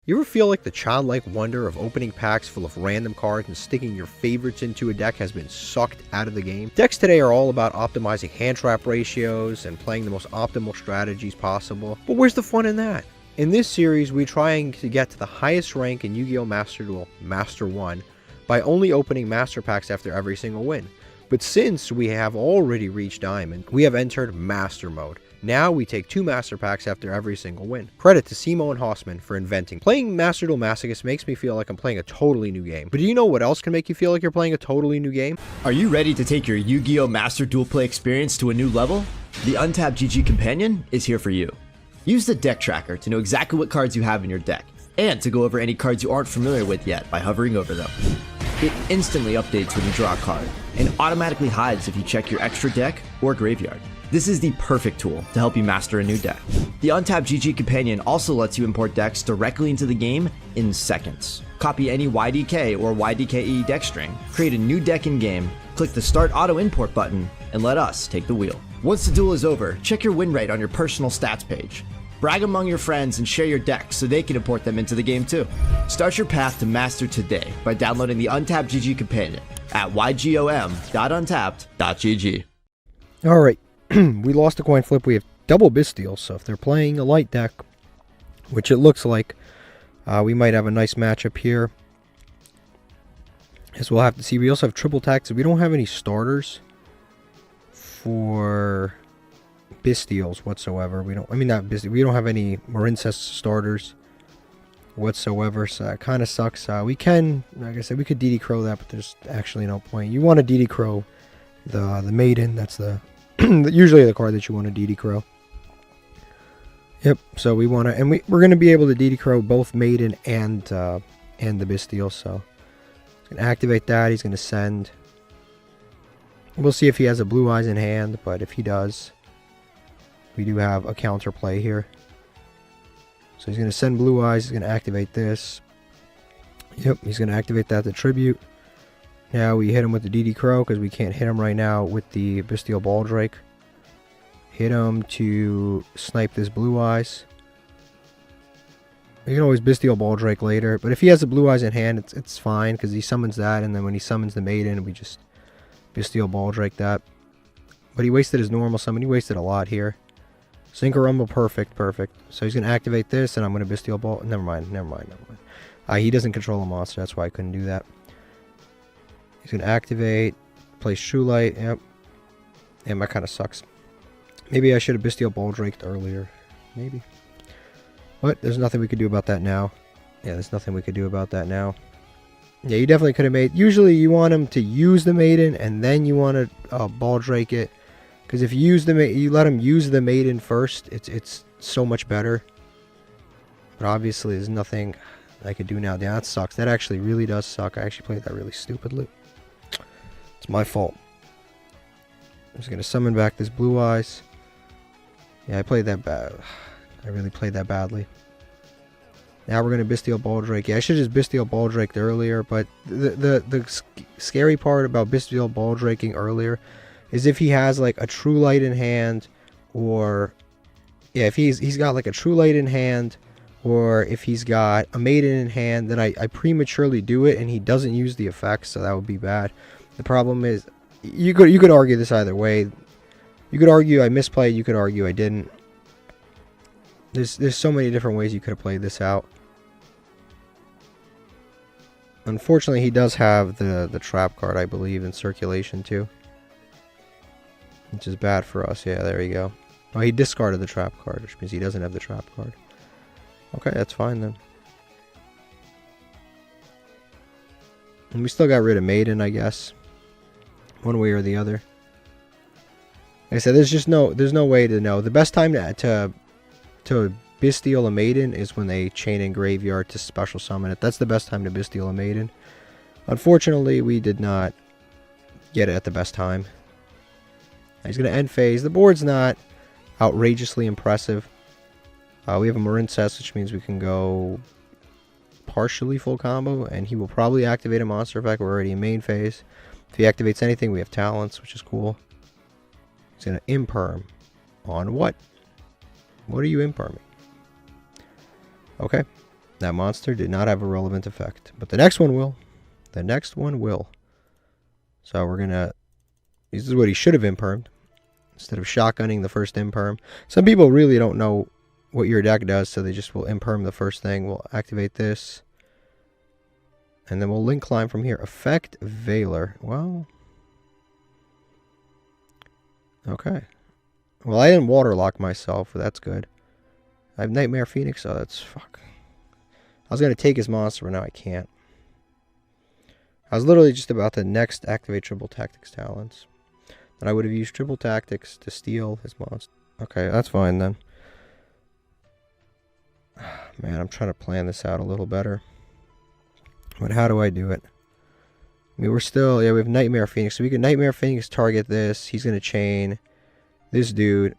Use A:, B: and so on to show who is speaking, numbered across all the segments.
A: You ever feel like the childlike wonder of opening packs full of random cards and sticking your favorites into a deck has been sucked out of the game? Decks today are all about optimizing hand trap ratios and playing the most optimal strategies possible, but where's the fun in that? In this series, we're trying to get to the highest rank in Yu-Gi-Oh! Master Duel, Master 1, by only opening Master Packs after every single win. But since we have already reached Diamond, we have entered Master Mode. Now we take 2 Master Packs after every single win. Credit to Cimo and Hausman for inventing. Playing Master Duel Masochist makes me feel like I'm playing a totally new game. But do you know what else can make you feel like you're playing a totally new game?
B: Are you ready to take your Yu-Gi-Oh! Master Duel play experience to a new level? The Untapped GG Companion is here for you. Use the deck tracker to know exactly what cards you have in your deck, and to go over any cards you aren't familiar with yet by hovering over them. It instantly updates when you draw a card, and automatically hides if you check your extra deck or graveyard. This is the perfect tool to help you master a new deck. The Untapped GG Companion also lets you import decks directly into the game in seconds. Copy any YDK or YDKE deck string, create a new deck in-game, click the Start Auto Import button, and let us take the wheel. Once the duel is over, check your win rate on your personal stats page. Brag among your friends and share your decks so they can import them into the game too. Start your path to master today by downloading the Untapped GG Companion at ygom.untapped.gg.
A: Alright, we lost a coin flip. We have double Bisteel, so if they're playing a light deck, which it looks like, we might have a nice matchup here. As we'll have to see. We also have triple tax. We don't have any starters for Bisteels whatsoever. We don't have any Marincess starters whatsoever, so that kind of sucks. We can, like I said, we could DD Crow that, but there's actually no point. You want to DD Crow the Maiden. That's the usually the card that you want to DD Crow. Yep. So we want to, and we're going to be able to DD Crow both Maiden and the Bisteel. So he's going to activate that. He's going to send. We'll see if he has a Blue Eyes in hand, but if he does, we do have a counterplay here. So he's going to send Blue Eyes. He's going to activate this. Yep, he's going to activate that to tribute. Now we hit him with the DD Crow because we can't hit him right now with the Bisteel Baldrake. Hit him to snipe this Blue Eyes. You can always Bisteel Baldrake later, but if he has the Blue Eyes in hand, it's fine because he summons that, and then when he summons the Maiden, we just Bisteel Baldrake that. But he wasted his normal summon. He wasted a lot here. Synchro Rumble, perfect. So he's going to activate this, and I'm going to Bisteel Ball. Never mind. He doesn't control a monster. That's why I couldn't do that. He's going to activate, place True Light. Yep. And that kind of sucks. Maybe I should have Bisteel Baldraked earlier. Maybe. But there's nothing we could do about that now. Yeah, there's nothing we could do about that now. Yeah, you definitely could have made... Usually you want him to use the Maiden, and then you want to Baldrake it. Because if you let him use the Maiden first, it's so much better. But obviously there's nothing I could do now. Yeah, that sucks. That actually really does suck. I actually played that really stupidly. It's my fault. I'm just going to summon back this Blue Eyes. Yeah, I played that bad. I really played that badly. Now we're going to Bisteel Baldrake. Yeah, I should have just Bisteel Baldraked earlier, but the scary part about Bisteel Baldraking earlier is if he has like a True Light in hand, or yeah, if he's got like a True Light in hand, or if he's got a Maiden in hand, then I prematurely do it and he doesn't use the effects, so that would be bad. The problem is you could argue this either way. You could argue I misplayed, you could argue I didn't. There's so many different ways you could have played this out. Unfortunately, he does have the trap card, I believe, in circulation too, which is bad for us. Yeah, there you go. Oh, he discarded the trap card, which means he doesn't have the trap card. Okay, that's fine then. And we still got rid of Maiden, I guess, one way or the other. Like I said, there's no way to know. The best time to Bisteel a Maiden is when they chain in graveyard to special summon it. That's the best time to Bisteel a Maiden. Unfortunately, we did not get it at the best time. He's going to end phase. The board's not outrageously impressive. We have a Marincess, which means we can go partially full combo, and he will probably activate a monster effect. We're already in main phase. If he activates anything, we have talents, which is cool. He's going to imperm. On what? What are you imperming? Okay. That monster did not have a relevant effect. But the next one will. The next one will. So we're going to... This is what he should have impermed. Instead of shotgunning the first imperm. Some people really don't know what your deck does, so they just will imperm the first thing. We'll activate this. And then we'll link climb from here. Effect Veiler. Well... Okay. Well, I didn't waterlock myself, but that's good. I have Nightmare Phoenix, so that's fuck. I was going to take his monster, but now I can't. I was literally just about to next activate Triple Tactics Talents. Then I would have used Triple Tactics to steal his monster. Okay, that's fine then. Man, I'm trying to plan this out a little better. But how do I do it? I mean, we're still... Yeah, we have Nightmare Phoenix. So we can Nightmare Phoenix target this. He's going to chain this dude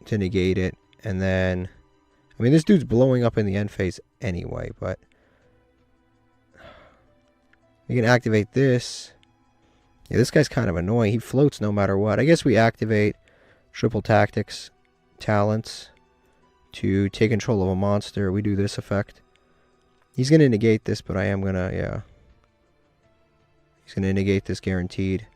A: to negate it. And then... I mean, this dude's blowing up in the end phase anyway, but... We can activate this. Yeah, this guy's kind of annoying. He floats no matter what. I guess we activate Triple Tactics Talents to take control of a monster. We do this effect. He's going to negate this, but I am going to... Yeah. He's going to negate this guaranteed.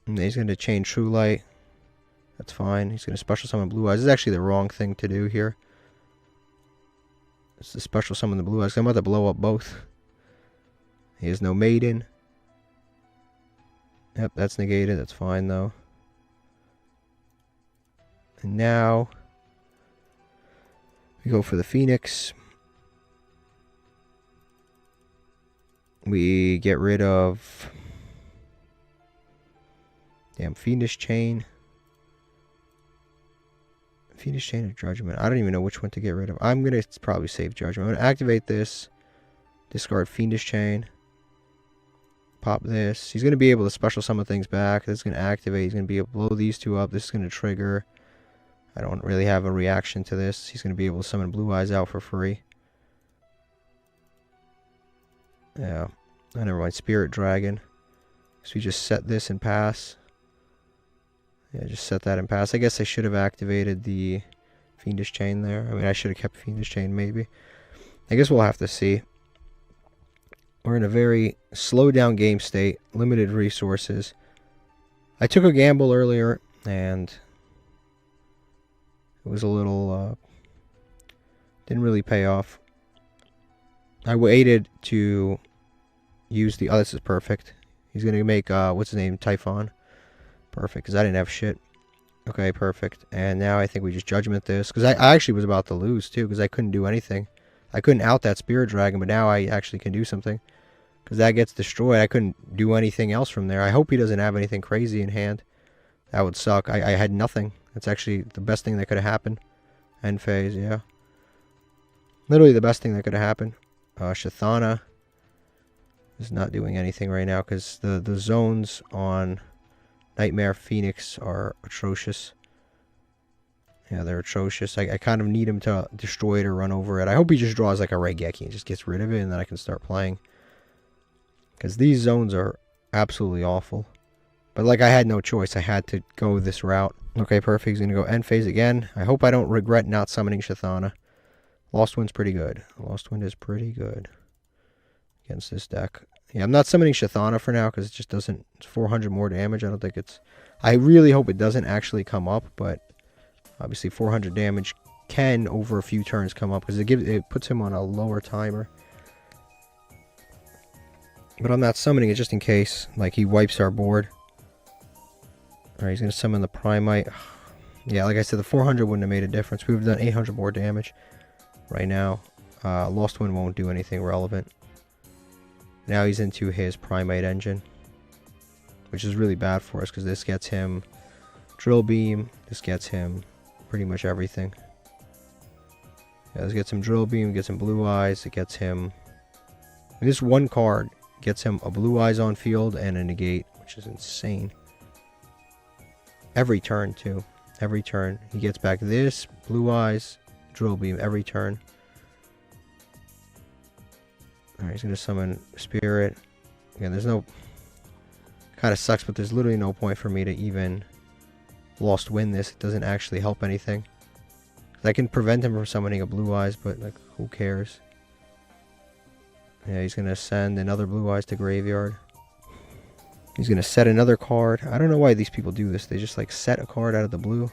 A: And he's going to chain True Light. That's fine. He's going to special summon Blue Eyes. This is actually the wrong thing to do here. It's the special summon the Blue Eyes. I'm about to blow up both. He has no Maiden. Yep, that's negated. That's fine, though. And now... we go for the Phoenix. We get rid of... Damn, Fiendish Chain. Fiendish Chain or Judgment. I don't even know which one to get rid of. I'm going to probably save Judgment. I'm going to activate this. Discard Fiendish Chain. Pop this. He's going to be able to special summon things back. This is going to activate. He's going to be able to blow these two up. This is going to trigger. I don't really have a reaction to this. He's going to be able to summon Blue Eyes out for free. Yeah. Oh, never mind. Spirit Dragon. So we just set this and pass. Yeah, just set that and pass. I guess I should have activated the Fiendish Chain there. I mean, I should have kept Fiendish Chain maybe. I guess we'll have to see. We're in a very slow down game state. Limited resources. I took a gamble earlier and it was a little... didn't really pay off. I waited to use the... Oh, this is perfect. He's going to make, what's his name? Typhon. Perfect, because I didn't have shit. Okay, perfect. And now I think we just Judgment this. Because I actually was about to lose, too, because I couldn't do anything. I couldn't out that Spirit Dragon, but now I actually can do something. Because that gets destroyed. I couldn't do anything else from there. I hope he doesn't have anything crazy in hand. That would suck. I had nothing. That's actually the best thing that could have happened. End phase, yeah. Literally the best thing that could have happened. Shathana is not doing anything right now because the zones on Nightmare Phoenix are atrocious. Yeah, they're atrocious. I kind of need him to destroy it or run over it. I hope he just draws like a Raigeki and just gets rid of it and then I can start playing. Because these zones are absolutely awful. But like I had no choice. I had to go this route. Okay, perfect. He's going to go end phase again. I hope I don't regret not summoning Shathana. Lost Wind's pretty good. Lost Wind is pretty good against this deck. Yeah, I'm not summoning Shathana for now because it just doesn't... It's 400 more damage. I don't think it's... I really hope it doesn't actually come up, but obviously 400 damage can over a few turns come up because it puts him on a lower timer. But I'm not summoning it just in case. Like, he wipes our board. Alright, he's going to summon the Primite. Yeah, like I said, the 400 wouldn't have made a difference. We would have done 800 more damage right now. Lost Wind won't do anything relevant. Now he's into his Primite engine, which is really bad for us because this gets him Drill Beam. This gets him pretty much everything. Yeah, this gets him Drill Beam, gets him Blue Eyes. It gets him... This one card gets him a Blue Eyes on field and a negate, which is insane. Every turn, too. Every turn. He gets back this, Blue Eyes, Drill Beam every turn. Alright, he's going to summon Spirit. Again, there's no... Kind of sucks, but there's literally no point for me to even lost win this. It doesn't actually help anything. I can prevent him from summoning a Blue Eyes, but like, who cares? Yeah, he's gonna send another Blue Eyes to graveyard. He's gonna set another card. I don't know why these people do this. They just like set a card out of the blue.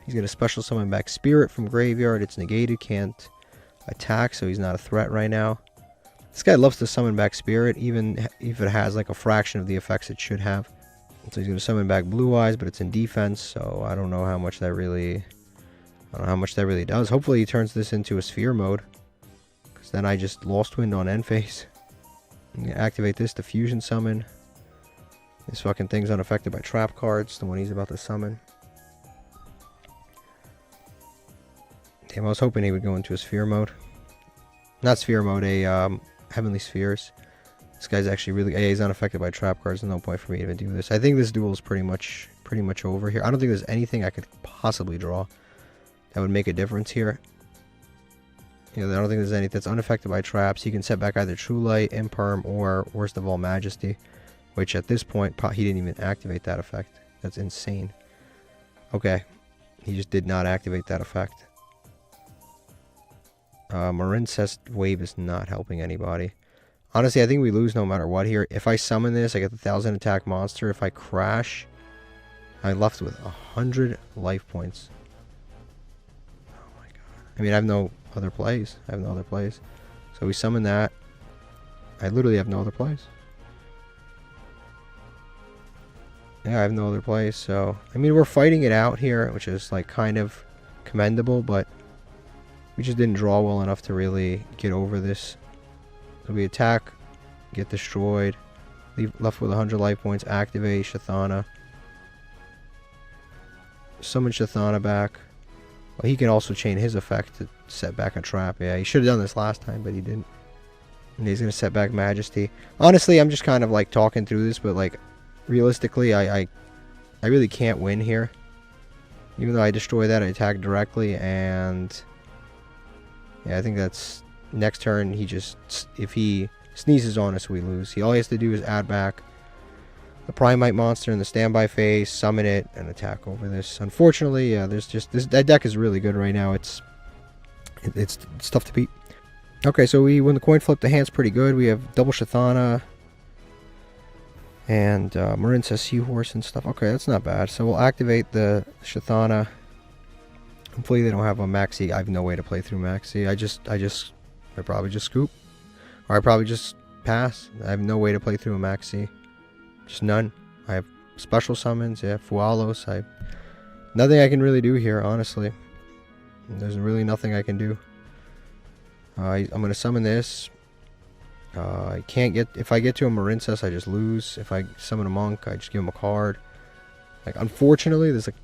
A: He's gonna special summon back Spirit from graveyard. It's negated, can't attack, so he's not a threat right now. This guy loves to summon back Spirit, even if it has like a fraction of the effects it should have. So he's gonna summon back Blue Eyes, but it's in defense, so I don't know how much that really does. Hopefully he turns this into a sphere mode, because then I just lost wind on end phase. I'm gonna activate this to fusion summon. This fucking thing's unaffected by trap cards, the one he's about to summon. Damn, I was hoping he would go into a sphere mode. Not sphere mode, a heavenly spheres. This guy's actually really, yeah, he's unaffected by trap cards. There's no point for me to even do this. I think this duel is pretty much over here. I don't think there's anything I could possibly draw that would make a difference here. You know, I don't think there's anything that's unaffected by traps. He can set back either True Light, Imperm, or worst of all, Majesty. Which at this point, he didn't even activate that effect. That's insane. Okay. He just did not activate that effect. Marincess wave is not helping anybody. Honestly, I think we lose no matter what here. If I summon this, I get the 1000 attack monster. If I crash, I'm left with 100 life points. Oh my god. I mean, I have no other plays. So we summon that. I literally have no other plays. Yeah, I have no other plays, so... I mean, we're fighting it out here, which is, like, kind of commendable, but... we just didn't draw well enough to really get over this. So we attack, get destroyed, left with 100 life points, activate Shathana. Summon Shathana back. Well, he can also chain his effect to set back a trap. Yeah, he should have done this last time, but he didn't. And he's going to set back Majesty. Honestly, I'm just kind of, like, talking through this, but, like... realistically, I really can't win here. Even though I destroy that, I attack directly, and yeah, I think that's next turn. He just, if he sneezes on us, we lose. All he has to do is add back the Primite monster in the standby phase, summon it, and attack over this. Unfortunately, yeah, there's just that deck is really good right now. It's tough to beat. Okay, so we win the coin flip. The hand's pretty good. We have double Shathana. And Marincess Seahorse and stuff. Okay, that's not bad. So we'll activate the Shathana. Hopefully they don't have a Maxi. I have no way to play through Maxi. I probably just scoop. Or I probably just pass. I have no way to play through a Maxi. Just none. I have special summons. Yeah, Fualos. Nothing I can really do here, honestly. There's really nothing I can do. I'm going to summon this. I can't get... if I get to a Marincess, I just lose. If I summon a Monk, I just give him a card. Like, unfortunately, there's like...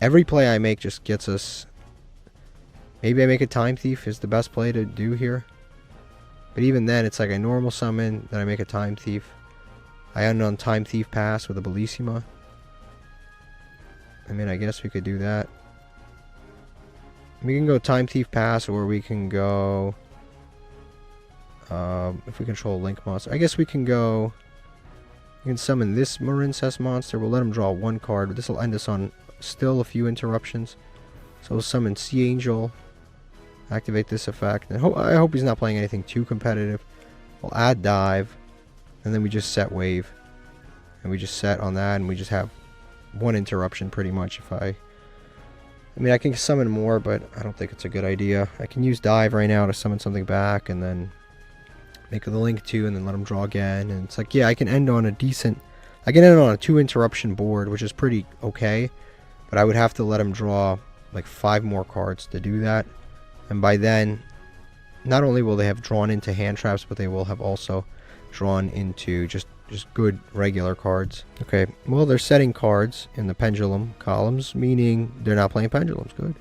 A: every play I make just gets us... maybe I make a Time Thief is the best play to do here. But even then, it's like a normal summon, then I make a Time Thief. I end on Time Thief pass with a Bellissima. I mean, I guess we could do that. We can go Time Thief pass, or we can go... if we control Link monster, I guess we can go... we can summon this Marincess monster. We'll let him draw one card, but this will end us on still a few interruptions. So we'll summon Sea Angel, activate this effect, and I hope he's not playing anything too competitive. We'll add Dive, and then we just set Wave, and we just set on that, and we just have one interruption pretty much. If I mean, I can summon more, but I don't think it's a good idea. I can use Dive right now to summon something back, and then make the Link 2, and then let him draw again. And it's like, yeah, I can end on a decent... I can end on a 2 interruption board, which is pretty okay. But I would have to let him draw like 5 more cards to do that. And by then, not only will they have drawn into hand traps, but they will have also drawn into just good regular cards. Okay, well, they're setting cards in the pendulum columns, meaning they're not playing pendulums. Good.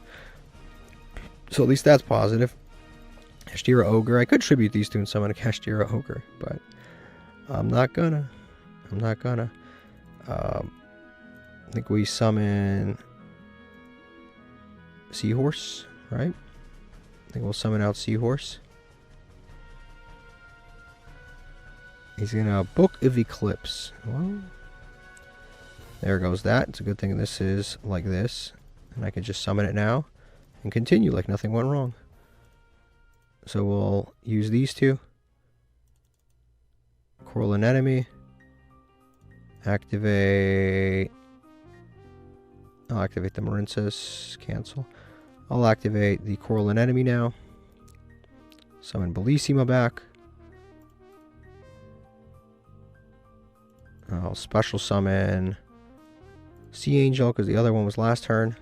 A: So at least that's positive. Kashtira Ogre. I could tribute these two and summon a Kashtira Ogre, but I'm not gonna. I think we summon Seahorse, right? I think we'll summon out Seahorse. He's gonna Book of Eclipse. Well, There goes that. It's a good thing this is like this. And I can just summon it now and continue like nothing went wrong. So we'll use these two. Coral Anemone. Activate. I'll activate the Marincess. Cancel. I'll activate the Coral Anemone now. Summon Bellissima back. I'll special summon Sea Angel because the other one was last turn.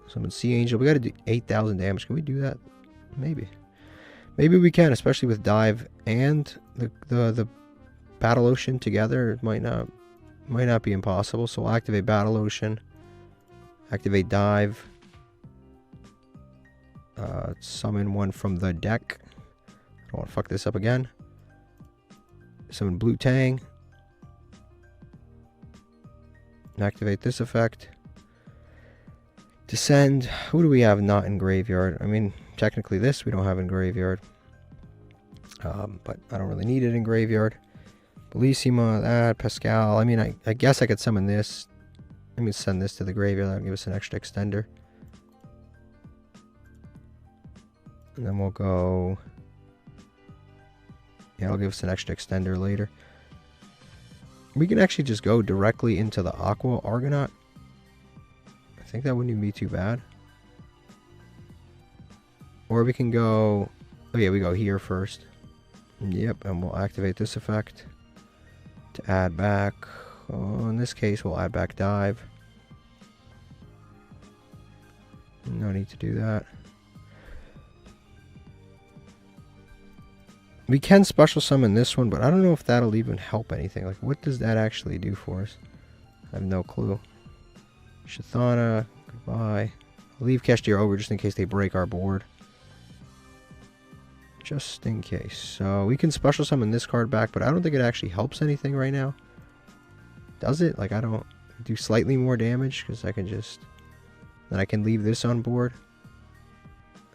A: Summon Sea Angel. We got to do 8,000 damage. Can we do that? Maybe. Maybe we can, especially with Dive and the Battle Ocean together. It might not be impossible. So we'll activate Battle Ocean. Activate Dive. Summon one from the deck. I don't want to fuck this up again. Summon Blue Tang. Activate this effect. Descend. Who do we have not in graveyard? I mean, technically this we don't have in graveyard. But I don't really need it in graveyard. Bellissima, that, Pascal. I mean, I guess I could summon this. Let me send this to the graveyard. That'll give us an extra extender. And then we'll go... Yeah, it'll give us an extra extender later. We can actually just go directly into the Aqua Argonaut. I think that wouldn't even be too bad. Or we can go... Oh yeah, we go here first. Yep, and we'll activate this effect. To add back... Oh, in this case, we'll add back Dive. No need to do that. We can special summon this one, but I don't know if that'll even help anything. Like, what does that actually do for us? I have no clue. Shithana, goodbye. I'll leave Keshtir over just in case they break our board. Just in case. So, we can special summon this card back, but I don't think it actually helps anything right now. Does it? Like, I don't do slightly more damage, because I can just... Then I can leave this on board.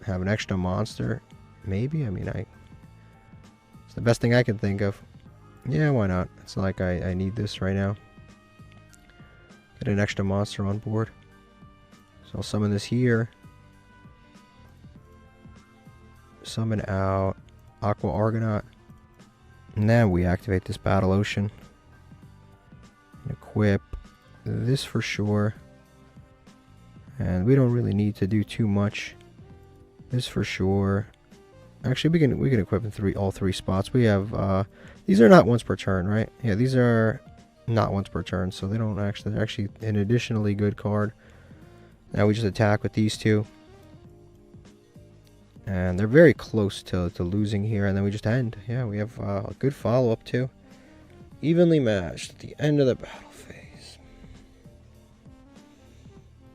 A: Have an extra monster. Maybe? I mean, it's the best thing I can think of. Yeah, why not? It's not like I need this right now. Get an extra monster on board. So I'll summon this here. Summon out Aqua Argonaut. And then we activate this Battle Ocean. And equip this for sure. And we don't really need to do too much. This for sure. Actually, we can equip in all three spots. We have these are not once per turn, right? Yeah, these are not once per turn, so they don't actually. They're actually an additionally good card. Now we just attack with these two, and they're very close to losing here, and then we just end. Yeah, we have a good follow up too. Evenly matched at the end of the battle phase.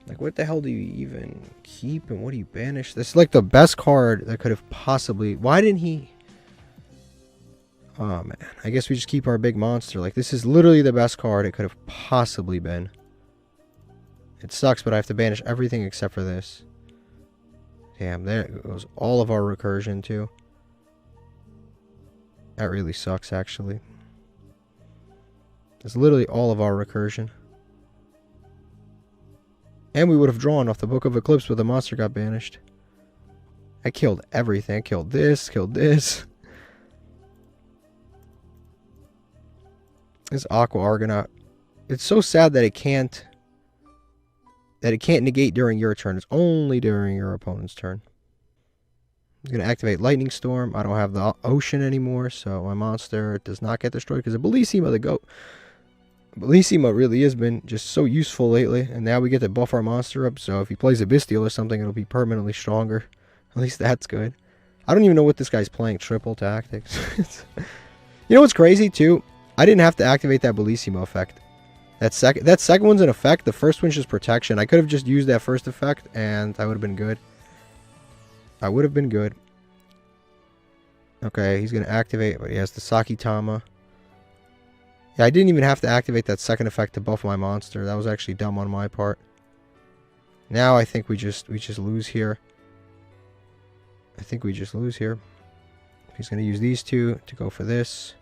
A: Like, what the hell do you even keep and what do you banish? This is like the best card that could have possibly... Why didn't he... Oh, man. I guess we just keep our big monster. Like, this is literally the best card it could have possibly been. It sucks, but I have to banish everything except for this. Damn, there goes all of our recursion, too. That really sucks, actually. It's literally all of our recursion. And we would have drawn off the Book of Eclipse, but the monster got banished. I killed everything. I killed this, killed this. This Aqua Argonaut. It's so sad that it can't negate during your turn. It's only during your opponent's turn. I'm going to activate Lightning Storm. I don't have the ocean anymore, so my monster does not get destroyed because of Bellissima the goat. Bellissima really has been just so useful lately, and now we get to buff our monster up, so if he plays a Bestial or something, it'll be permanently stronger. At least that's good. I don't even know what this guy's playing. Triple tactics. You know what's crazy, too? I didn't have to activate that Bellissima effect. That second one's an effect. The first one's just protection. I could have just used that first effect, and I would have been good. I would have been good. Okay, he's going to activate, but he has the Sakitama. Yeah, I didn't even have to activate that second effect to buff my monster. That was actually dumb on my part. Now I think we just lose here. I think we just lose here. He's going to use these two to go for this.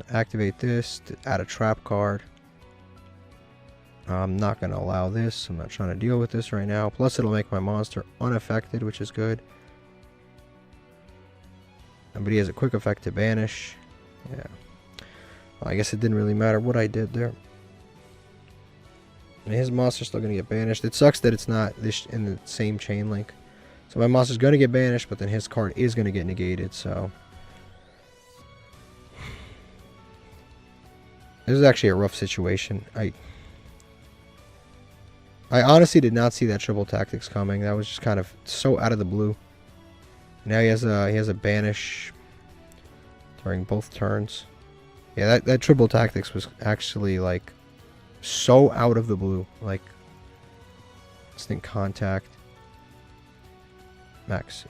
A: Activate this to add a trap card. I'm not going to allow this. I'm not trying to deal with this right now. Plus, it'll make my monster unaffected, which is good. But he has a quick effect to banish. Yeah. Well, I guess it didn't really matter what I did there. And his monster's still going to get banished. It sucks that it's not this in the same chain link. So my monster's going to get banished, but then his card is going to get negated, so... This is actually a rough situation. I honestly did not see that triple tactics coming. That was just kind of so out of the blue. Now he has a banish during both turns. Yeah, that triple tactics was actually like so out of the blue. Like instant contact. Maxi.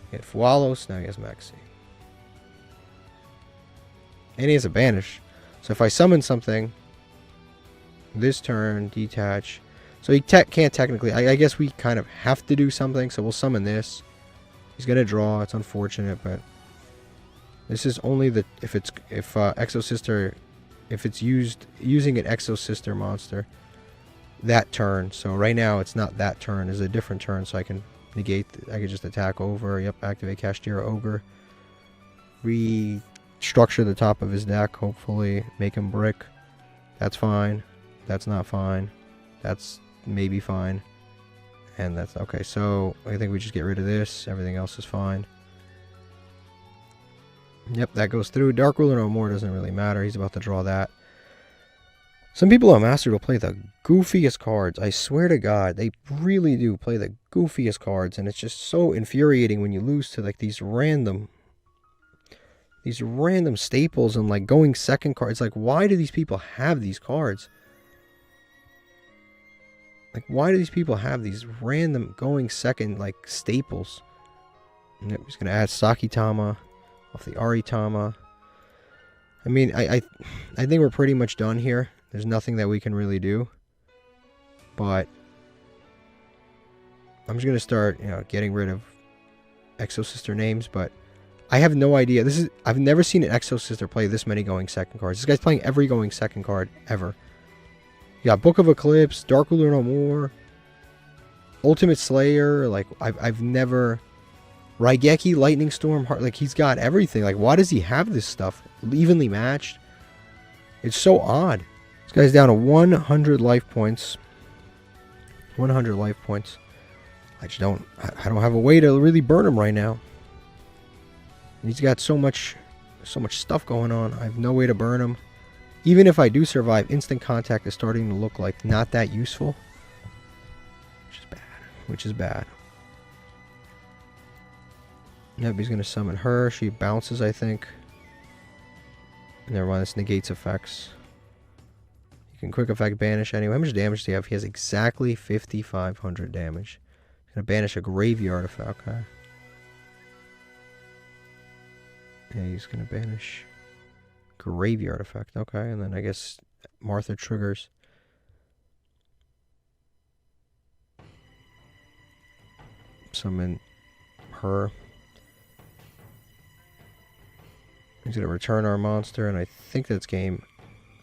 A: He had Fualos, now he has Maxi. And he has a banish. So if I summon something this turn, detach. So he can't technically. I guess we kind of have to do something. So we'll summon this. He's gonna draw. It's unfortunate, but this is only the if Exosister, if it's using an Exosister monster that turn. So right now it's not that turn. It's a different turn. So I can negate. I can just attack over. Yep. Activate Kashtira Ogre. Restructure the top of his deck. Hopefully make him brick. That's fine. That's not fine. That's maybe fine. And that's okay. So I think we just get rid of this. Everything else is fine. Yep, that goes through. Dark Ruler no more doesn't really matter. He's about to draw that. Some people on Mastered will play the goofiest cards. I swear to God, they really do play the goofiest cards, and it's just so infuriating when you lose to like these random staples and like going second cards. Like, why do these people have these cards? Like, why do these people have these random going second, like, staples? Yep, he's going to add Sakitama off the Aritama. I mean, I think we're pretty much done here. There's nothing that we can really do. But I'm just going to start, getting rid of Exosister names. But I have no idea. I've never seen an Exosister play this many going second cards. This guy's playing every going second card ever. Yeah, Book of Eclipse, Dark Ruler no more, Ultimate Slayer. Like I've never, Raigeki, Lightning Storm, like he's got everything. Like, why does he have this stuff evenly matched? It's so odd. This guy's down to 100 life points. 100 life points. I don't have a way to really burn him right now. And he's got so much stuff going on. I have no way to burn him. Even if I do survive, instant contact is starting to look like not that useful. Which is bad. Yep, he's going to summon her. She bounces, I think. Never mind, this negates effects. You can quick effect banish anyway. How much damage do you have? He has exactly 5,500 damage. He's going to banish a graveyard effect. Okay. Yeah, he's going to banish graveyard effect. Okay, and then I guess Martha triggers. Summon her. He's going to return our monster, and I think that's game.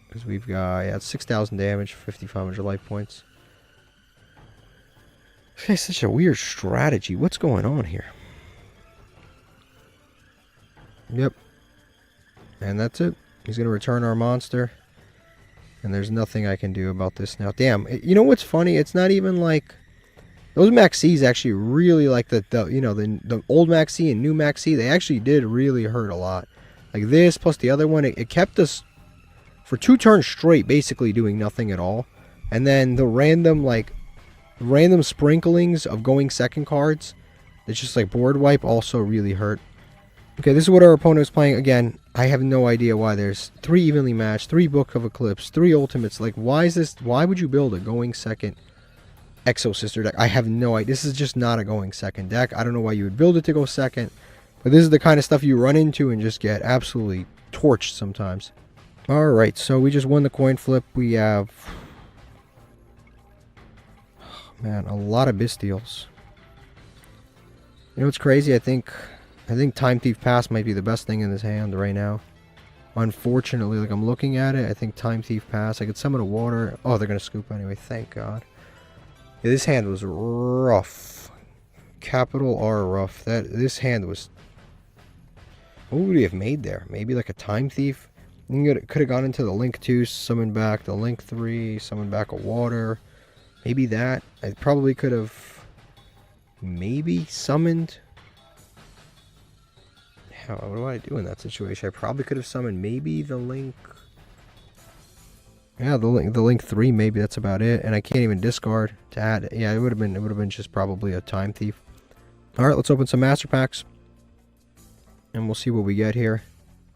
A: Because we've got, yeah, it's 6,000 damage, 5,500 life points. It's such a weird strategy. What's going on here? Yep. And that's it. He's going to return our monster. And there's nothing I can do about this now. Damn. You know what's funny? It's not even like... Those Maxis actually really like the old Maxi and new Maxi. They actually did really hurt a lot. Like this plus the other one. It kept us for 2 turns straight basically doing nothing at all. And then the random sprinklings of going second cards. It's just like board wipe also really hurt. Okay, this is what our opponent was playing. Again, I have no idea why there's 3 evenly matched, 3 Book of Eclipse, 3 ultimates. Like, why is this? Why would you build a going second Exosister deck? I have no idea. This is just not a going second deck. I don't know why you would build it to go second. But this is the kind of stuff you run into and just get absolutely torched sometimes. Alright, so we just won the coin flip. We have... Oh, man, a lot of Bystials. You know what's crazy? I think I think Time Thief Pass might be the best thing in this hand right now. Unfortunately, like I'm looking at it, I think Time Thief Pass. I could summon a water. Oh, they're going to scoop anyway. Thank God. Yeah, this hand was rough. Capital R rough. This hand was... What would we have made there? Maybe like a Time Thief? Could have gone into the Link 2, summon back the Link 3, summon back a water. Maybe that. I probably could have maybe summoned... What do I do in that situation? I probably could have summoned maybe the Link... Yeah, the Link 3 maybe, that's about it. And I can't even discard to add. Yeah, it would have been just probably a Time Thief. Alright, let's open some Master Packs. And we'll see what we get here.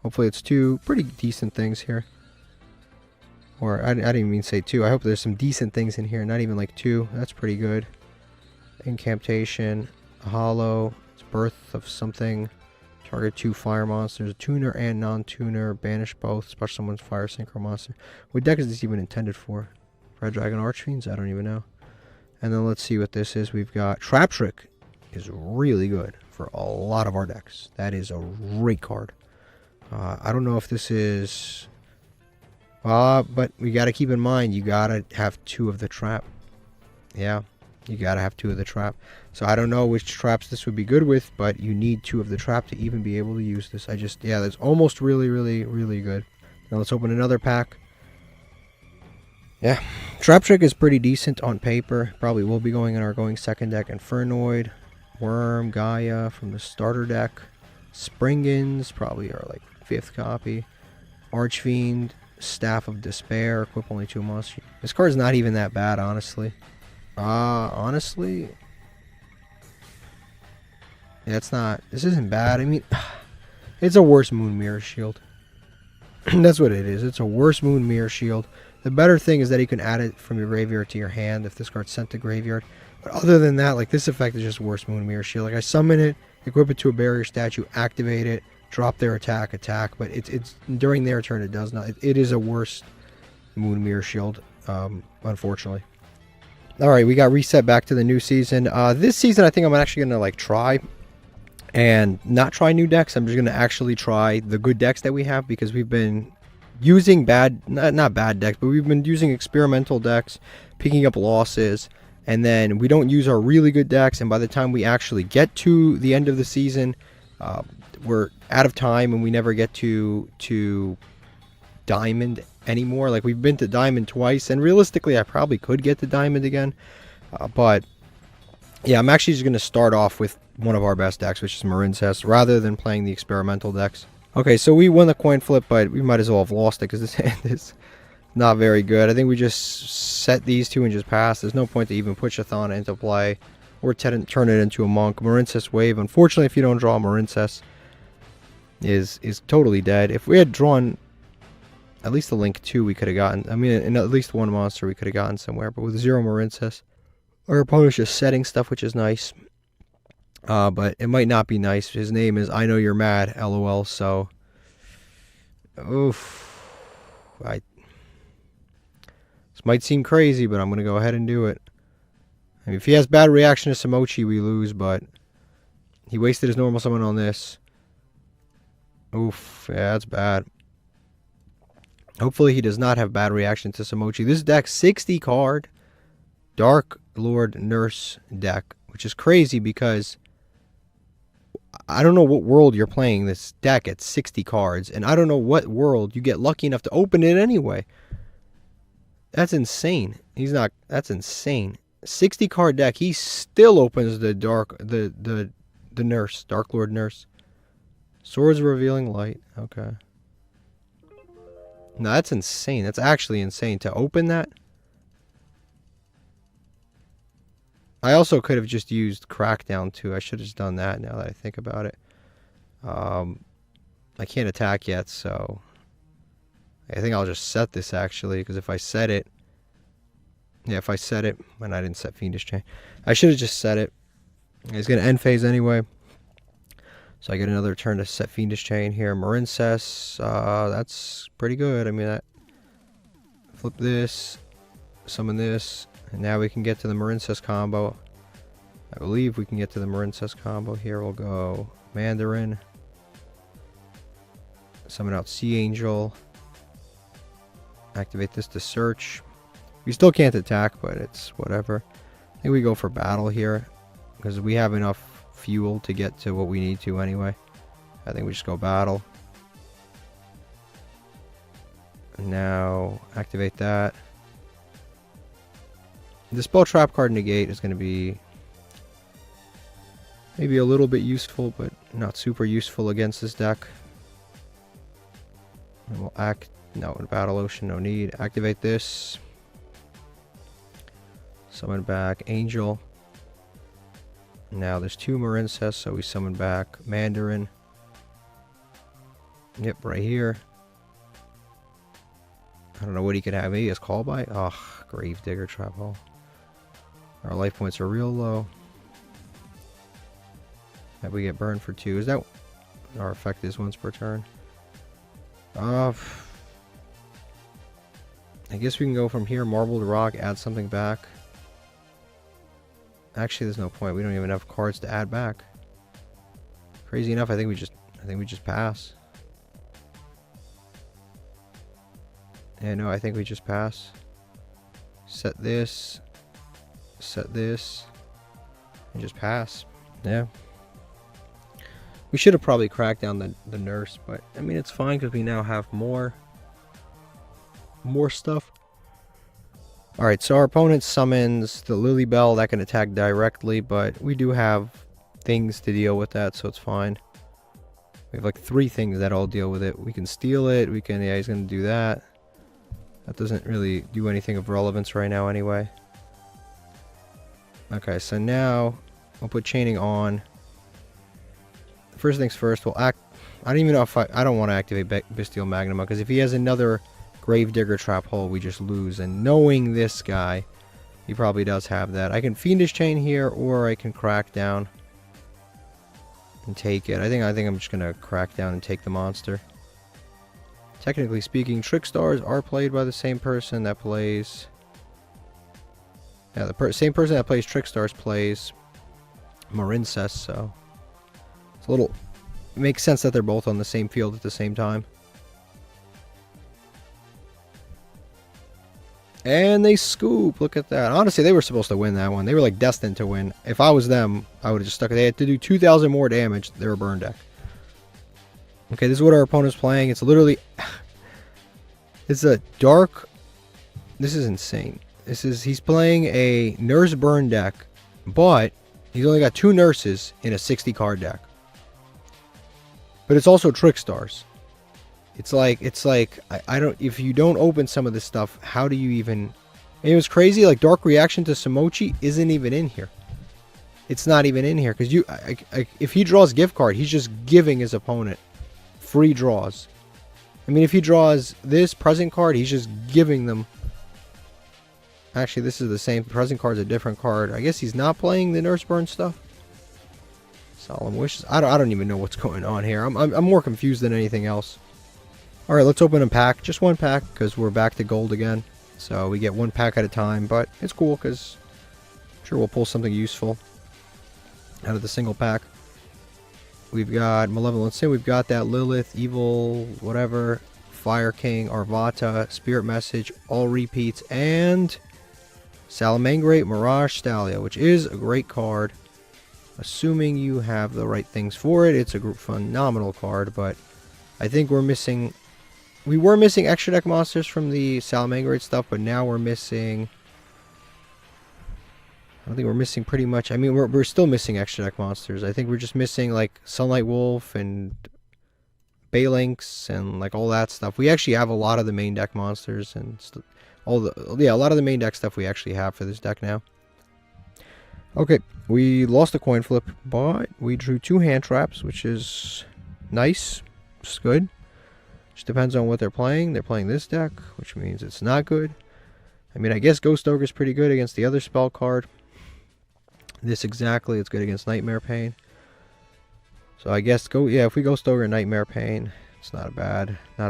A: Hopefully it's 2 pretty decent things here. Or, I didn't even say 2. I hope there's some decent things in here. Not even like 2. That's pretty good. Incantation. A Hollow. It's Birth of something. Target 2 fire monsters. A tuner and non-tuner. Banish both. Special someone's fire synchro monster. What deck is this even intended for? Red Dragon Archfiends? I don't even know. And then let's see what this is. We've got Trap Trick. Is really good for a lot of our decks. That is a great card. I don't know if this is... but we got to keep in mind, you got to have 2 of the trap. Yeah, you got to have 2 of the trap. So I don't know which traps this would be good with, but you need 2 of the trap to even be able to use this. Yeah, that's almost really, really, really good. Now let's open another pack. Yeah, Trap Trick is pretty decent on paper. Probably will be going in our going second deck. Infernoid, Worm, Gaia from the starter deck. Springans, probably our like 5th copy. Archfiend, Staff of Despair, equip only 2 monsters. This card's not even that bad, honestly. Honestly, yeah, this isn't bad. I mean, it's a worse Moon Mirror Shield. That's what it is. It's a worse Moon Mirror Shield. The better thing is that you can add it from your graveyard to your hand if this card's sent to graveyard. But other than that, like, this effect is just worse Moon Mirror Shield. Like, I summon it, equip it to a barrier statue, activate it, drop their attack, but it's during their turn it does not. It is a worse Moon Mirror Shield, unfortunately. Alright, we got reset back to the new season. This season I think I'm actually going to like try and not try new decks. I'm just going to actually try the good decks that we have, because we've been using not bad decks, but we've been using experimental decks, picking up losses, and then we don't use our really good decks, and by the time we actually get to the end of the season, we're out of time and we never get to Diamond anymore. Like, we've been to Diamond twice, and realistically I probably could get to Diamond again, but yeah, I'm actually just going to start off with one of our best decks, which is Marincess, rather than playing the experimental decks. Okay, so we won the coin flip, but we might as well have lost it because this hand is not very good. I think we just set these 2 and just pass. There's no point to even put Shathana into play or turn it into a Monk. Marincess Wave, unfortunately, if you don't draw Marincess, is totally dead. If we had drawn at least the Link 2, we could have gotten, I mean, in at least 1 monster we could have gotten somewhere, but with 0 Marincess, our opponent's just setting stuff, which is nice. But it might not be nice. His name is I Know You're Mad, LOL, so... Oof. This might seem crazy, but I'm going to go ahead and do it. I mean, if he has bad reaction to Samochi, we lose, but... He wasted his normal summon on this. Oof, yeah, that's bad. Hopefully he does not have bad reaction to Samochi. This deck, 60 card, Darklord Nurse deck, which is crazy because I don't know what world you're playing this deck at 60 cards, and I don't know what world you get lucky enough to open it anyway. That's insane. That's insane. 60 card deck, he still opens the Nurse, Darklord Nurse. Swords of Revealing Light, okay. No, that's insane. That's actually insane to open that. I also could have just used Crackdown too. I should have just done that now that I think about it. I can't attack yet, so I think I'll just set this actually, because if I set it, yeah, if I set it, and I didn't set Fiendish Chain, I should have just set it. He's going to end phase anyway. So I get another turn to set Fiendish Chain here. Marincess, that's pretty good. I mean, flip this, summon this, and now we can get to the Marincess combo. I believe we can get to the Marincess combo here. We'll go Mandarin. Summon out Sea Angel. Activate this to search. We still can't attack, but it's whatever. I think we go for battle here because we have enough fuel to get to what we need to anyway. I think we just go battle. Now activate that. The spell trap card negate is going to be maybe a little bit useful, but not super useful against this deck. And we'll no, in Battle Ocean, no need. Activate this. Summon back Angel. Now there's 2 Marincess, so we summon back Mandarin. Yep, right here. I don't know what he could have. Maybe he has Call By? Oh, Gravedigger Trap Hole. Our life points are real low. Have we get burned for 2? Is that our effect is once per turn? I guess we can go from here, Marbled Rock, add something back. Actually, there's no point. We don't even have cards to add back. Crazy enough, I think we just pass. Yeah, no, I think we just pass. Set this, and just pass. Yeah. We should have probably cracked down the nurse, but I mean it's fine because we now have more stuff. Alright, so our opponent summons the Lily Bell that can attack directly, but we do have things to deal with that, so it's fine. We have like 3 things that all deal with it. We can steal it, we can, yeah, he's going to do that. That doesn't really do anything of relevance right now anyway. Okay, so now we'll put chaining on. First things first, we'll act. I don't even know if I don't want to activate Bestial Magnuma because if he has another Gravedigger Trap Hole, we just lose. And knowing this guy, he probably does have that. I can Fiendish Chain here, or I can crack down and take it. I think I'm just gonna crack down and take the monster. Technically speaking, Trick Stars are played by the same person that plays. Yeah, the same person that plays Trick Stars plays Marincess, so it's a little. It makes sense that they're both on the same field at the same time. And they scoop. Look at that. Honestly, they were supposed to win that one. They were like destined to win. If I was them, I would have just stuck it. They had to do 2,000 more damage. They're a burn deck. Okay, this is what our opponent's playing. It's literally... It's a dark... This is insane. He's playing a nurse burn deck, but he's only got 2 nurses in a 60 card deck. But it's also Trick Stars. It's like I don't, if you don't open some of this stuff, how do you even... And it was crazy, like Dark Reaction to Simochi isn't even in here. It's not even in here because if he draws gift card, he's just giving his opponent free draws. I mean, if he draws this present card, he's just giving them. Actually, this is the same. Present card's a different card. I guess he's not playing the Nurse Burn stuff. Solemn Wishes. I don't even know what's going on here. I'm more confused than anything else. All right, let's open a pack. Just one pack because we're back to gold again. So we get 1 pack at a time, but it's cool because I'm sure we'll pull something useful out of the single pack. We've got Malevolent Sin. We've got that Lilith, Evil, whatever, Fire King, Arvata, Spirit Message, all repeats, and Salamangreat Mirage Stallia, which is a great card. Assuming you have the right things for it, it's a phenomenal card, but I think we're missing... We were missing extra deck monsters from the Salamangreat stuff, but now we're missing... I think we're missing pretty much... I mean, we're still missing extra deck monsters. I think we're just missing, like, Sunlight Wolf and Balinx and, like, all that stuff. We actually have a lot of the main deck monsters and... a lot of the main deck stuff we actually have for this deck now. Okay, we lost a coin flip, but we drew 2 hand traps, which is nice. It's good. Just depends on what they're playing. They're playing this deck, which means it's not good. I mean, I guess Ghost Ogre is pretty good against the other spell card. This exactly, it's good against Nightmare Pain. So I guess if we Ghost Ogre Nightmare Pain, it's not a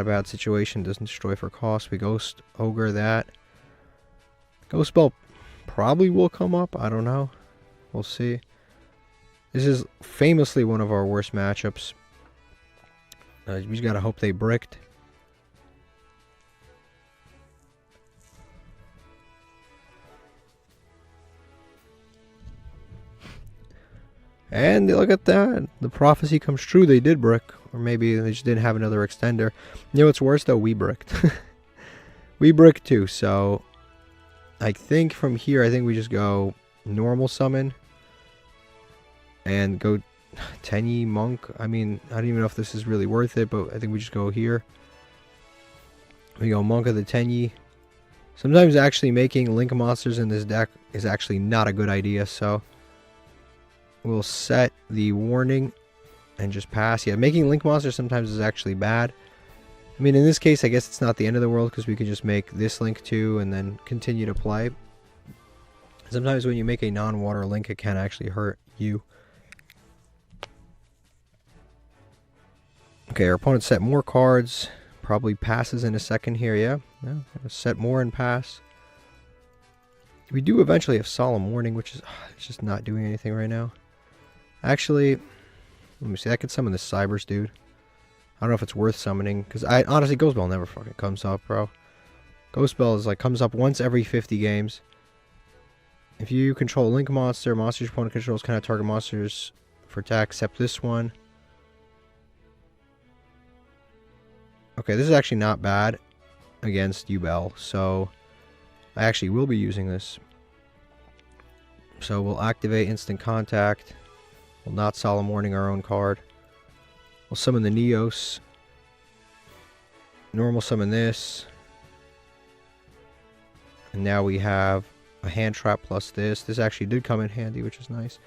A: bad situation. Doesn't destroy for cost. We Ghost Ogre that. Ghost Spell probably will come up. I don't know. We'll see. This is famously one of our worst matchups. We just gotta hope they bricked. And look at that. The prophecy comes true. They did brick. Or maybe they just didn't have another extender. You know what's worse though? We bricked. We bricked too. So I think from here, I think we just go normal summon. And go Tenyi Monk. I mean, I don't even know if this is really worth it. But I think we just go here. We go Monk of the Tenyi. Sometimes actually making Link monsters in this deck is actually not a good idea. So we'll set the warning and just pass. Yeah, making Link monsters sometimes is actually bad. I mean, in this case, I guess it's not the end of the world because we could just make this Link too and then continue to play. Sometimes when you make a non-water Link, it can actually hurt you. Okay, our opponent set more cards. Probably passes in a second here, yeah. Set more and pass. We do eventually have Solemn Warning, which is it's just not doing anything right now. Actually, let me see. I could summon this Cyberse dude. I don't know if it's worth summoning because I honestly Ghost Bell never fucking comes up, bro. Ghost Bell is like comes up once every 50 games. If you control a Link monster, monsters your opponent controls cannot target monsters for attack except this one. Okay, this is actually not bad against Yubel, so I actually will be using this. So we'll activate Instant Contact. We'll not Solemn Warning our own card. We'll summon the Neos. Normal summon this. And now we have a hand trap plus this. This actually did come in handy, which is nice.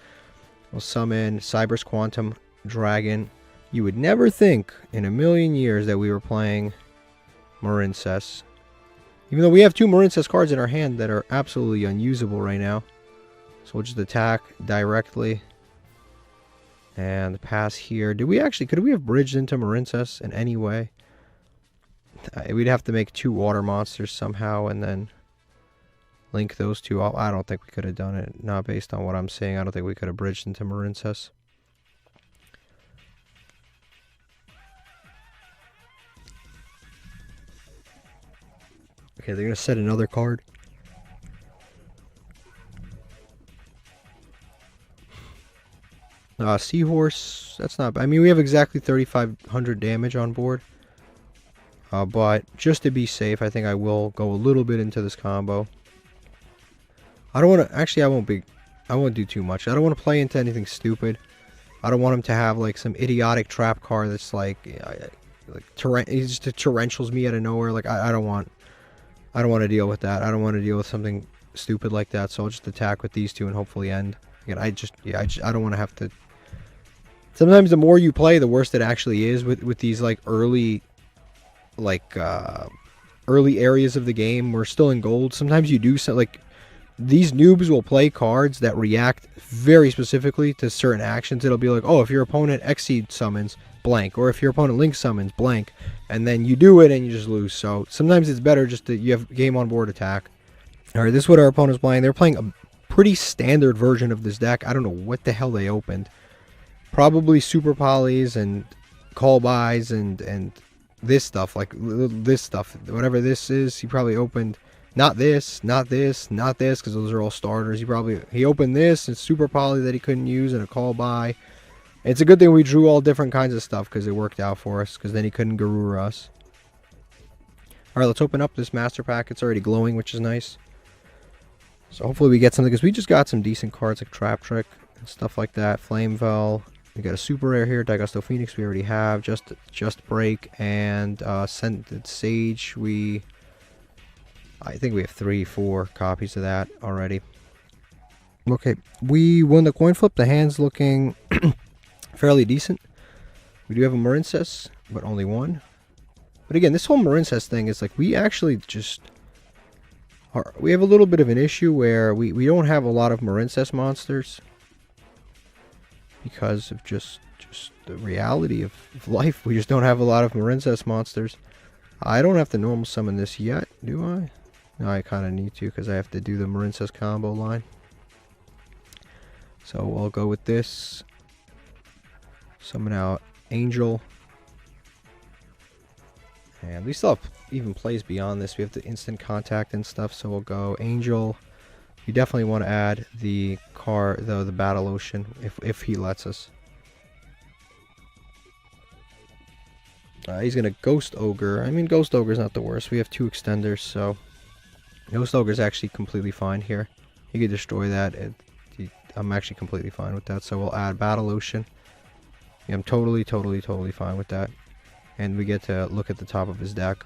A: We'll summon Cyberse Quantum Dragon. You would never think in a million years that we were playing Marincess. Even though we have two Marincess cards in our hand that are absolutely unusable right now. So we'll just attack directly. And pass here. Could we have bridged into Marincess in any way? We'd have to make two water monsters somehow and then link those two up. I don't think we could have done it. Not based on what I'm seeing. I don't think we could have bridged into Marincess. Okay, they're going to set another card. Seahorse, that's not bad. I mean, we have exactly 3,500 damage on board. But just to be safe, I think I will go a little bit into this combo. I don't want to, actually I won't do too much. I don't want to play into anything stupid. I don't want him to have like some idiotic trap card that's like he just torrentials me out of nowhere. Like I don't want to deal with that. I don't want to deal with something stupid like that. So I'll just attack with these two and hopefully end. Again, I don't want to have to. Sometimes the more you play, the worse it actually is with these like early areas of the game. We're still in gold. Sometimes you do so like these noobs will play cards that react very specifically to certain actions. It'll be like, oh, if your opponent Exceed summons blank, or if your opponent Link summons blank, and then you do it and you just lose. So sometimes it's better just that you have game on board attack. All right, this is what our opponent's playing. They're playing a pretty standard version of this deck. I don't know what the hell they opened. Probably super polys and call buys and this stuff, like this stuff, whatever this is. He probably opened not this, because those are all starters. He opened this and super poly that he couldn't use and a call buy. It's a good thing we drew all different kinds of stuff because it worked out for us, because then he couldn't Garura us. All right, let's open up this master pack. It's already glowing, which is nice. So hopefully we get something, because we just got some decent cards like Trap Trick and stuff like that. Flame Vel. We got a super rare here. Daigusto Phoenix we already have. Just Break and Scented Sage. I think we have 3-4 copies of that already. Okay, we won the coin flip. The hand's looking fairly decent. We do have a Marincess, but only one. But again, this whole Marincess thing is like we actually just we have a little bit of an issue where we don't have a lot of Marincess monsters because of just the reality of life. We just don't have a lot of Marincess monsters. I don't have to normal summon this yet, do I? No, I kind of need to because I have to do the Marincess combo line. So we'll go with this. Summon out Angel. And we still have even plays beyond this. We have the instant contact and stuff, so we'll go Angel. You definitely want to add the card, the Battle Ocean, if he lets us. He's going to Ghost Ogre. I mean, Ghost Ogre's not the worst. We have 2 extenders, so Ghost Ogre's actually completely fine here. He could destroy that. I'm actually completely fine with that, so we'll add Battle Ocean. Yeah, I'm totally fine with that. And we get to look at the top of his deck.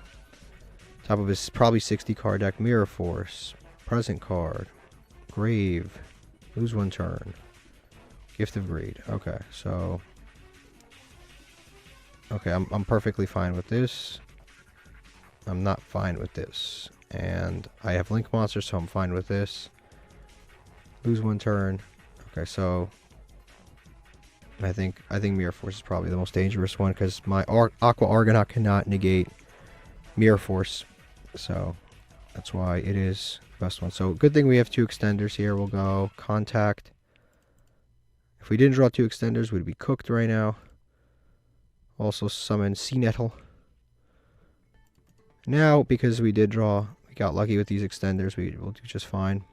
A: Top of his probably 60 card deck. Mirror Force. Present card. Grave. Lose 1 turn. Gift of Greed. Okay, so... Okay, I'm perfectly fine with this. I'm not fine with this. And I have Link Monster, so I'm fine with this. Lose 1 turn. Okay, so... I think Mirror Force is probably the most dangerous one because my Aqua Argonaut cannot negate Mirror Force, so that's why it is the best one. So good thing we have 2 extenders here. We'll go Contact. If we didn't draw 2 extenders, we'd be cooked right now. Also summon Sea Nettle. Now, because we got lucky with these extenders, we will do just fine.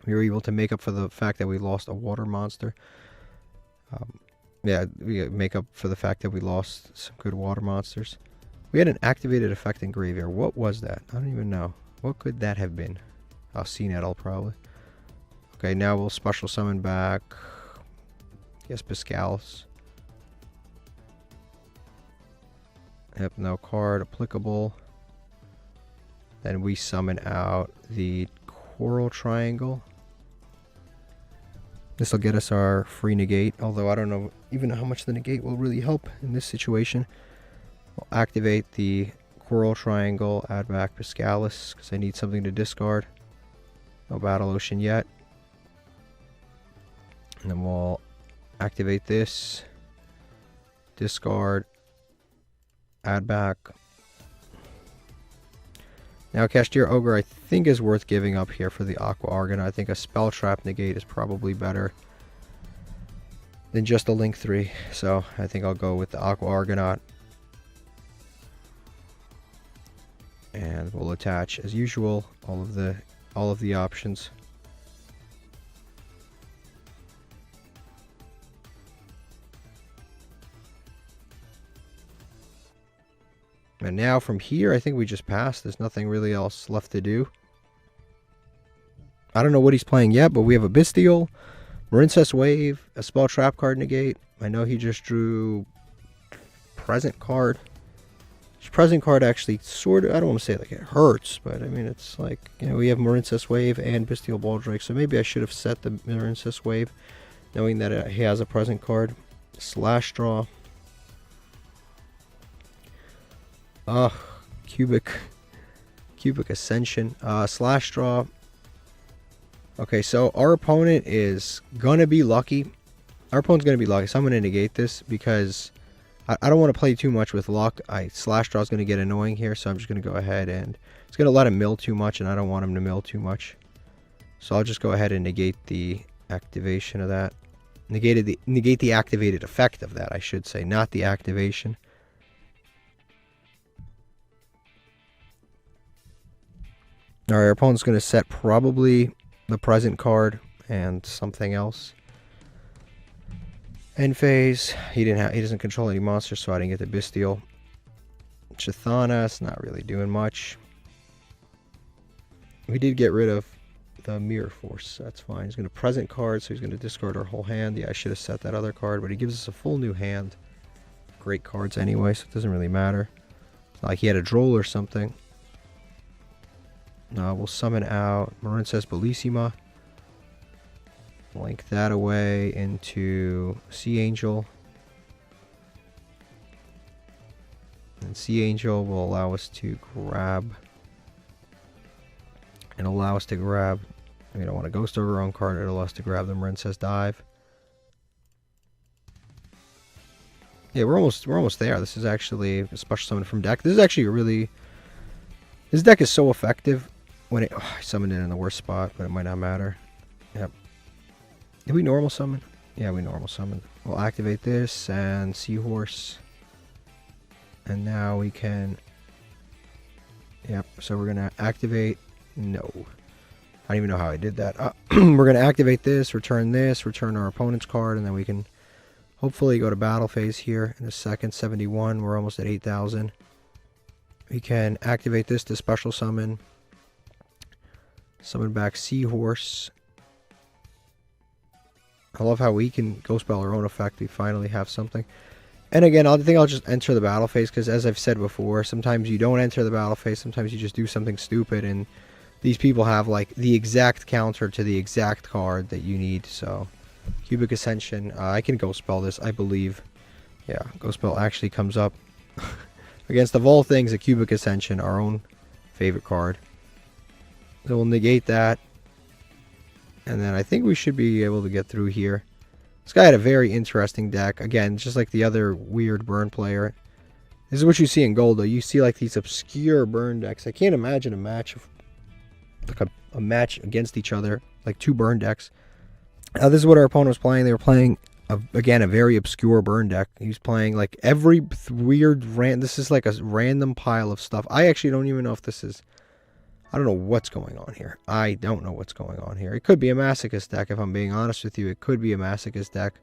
A: We were able to make up for the fact that we lost a water monster. Yeah, we make up for the fact that we lost some good water monsters. We had an activated effect in Graveyard. What was that? I don't even know. What could that have been? Oh, Sea Nettle, probably. Okay, now we'll special summon back... Yes, Biscalis. Yep, no card applicable. Then we summon out the Coral Triangle. This will get us our free negate, although I don't know even how much the negate will really help in this situation. We'll activate the Coral Triangle, add back Biscalis, because I need something to discard. No Battle Ocean yet. And then we'll activate this, discard, add back. Now, Cashier Ogre, I think, is worth giving up here for the Aqua Argonaut. I think a Spell Trap negate is probably better than just a Link 3. So, I think I'll go with the Aqua Argonaut. And we'll attach, as usual, all of the options. And now from here, I think we just passed. There's nothing really else left to do. I don't know what he's playing yet, but we have a Bestial, Marincess Wave, a Spell Trap card negate. I know he just drew Present card. His Present card actually sort of, I don't want to say like it hurts, but I mean it's like, you know, we have Marincess Wave and Bestial Baldrake, so maybe I should have set the Marincess Wave, knowing that he has a Present card. Slash Draw. Cubic Ascension. Slash Draw. Okay, so our opponent is gonna be lucky. Our opponent's gonna be lucky, so I'm gonna negate this because I don't want to play too much with luck. Slash Draw is gonna get annoying here, so I'm just gonna go ahead and it's gonna let him mill too much, and I don't want him to mill too much. So I'll just go ahead and negate the activation of that. Negate the activated effect of that, I should say, not the activation. Alright, our opponent's going to set probably the Present card and something else. End phase. He doesn't control any monsters, so I didn't get the Bestial. Chithana, it's not really doing much. We did get rid of the Mirror Force, so that's fine. He's going to Present card, so he's going to discard our whole hand. Yeah, I should have set that other card, but he gives us a full new hand. Great cards anyway, so it doesn't really matter. It's not like he had a Droll or something. We'll summon out Marincess Bellissima. Link that away into Sea Angel. And Sea Angel will allow us to grab. We don't want to Ghost over our own card. It'll allow us to grab the Marincess Dive. Yeah, we're almost there. This is actually a special summon from deck. This is actually this deck is so effective. When I summoned it in the worst spot, but it might not matter. Yep. Did we normal summon? Yeah, we normal summoned. We'll activate this and Seahorse. And now we can... Yep, so we're going to activate... No. I don't even know how I did that. We're going to activate this, return our opponent's card, and then we can hopefully go to battle phase here in a second. 71, we're almost at 8,000. We can activate this to special summon. Summon back Seahorse. I love how we can go spell our own effect. We finally have something. And again, I think I'll just enter the battle phase because, as I've said before, sometimes you don't enter the battle phase. Sometimes you just do something stupid, and these people have like the exact counter to the exact card that you need. So, Cubic Ascension. I can go spell this, I believe. Yeah, go spell actually comes up against, of all things, a Cubic Ascension, our own favorite card. So we'll negate that. And then I think we should be able to get through here. This guy had a very interesting deck. Again, just like the other weird burn player. This is what you see in gold, though. You see like these obscure burn decks. I can't imagine a match of like a match against each other, like two burn decks. This is what our opponent was playing. They were playing again a very obscure burn deck. He was playing like every weird this is like a random pile of stuff. I actually don't even know if this is... I don't know what's going on here. I don't know what's going on here. It could be a Masochist deck, if I'm being honest with you. It could be a Masochist deck.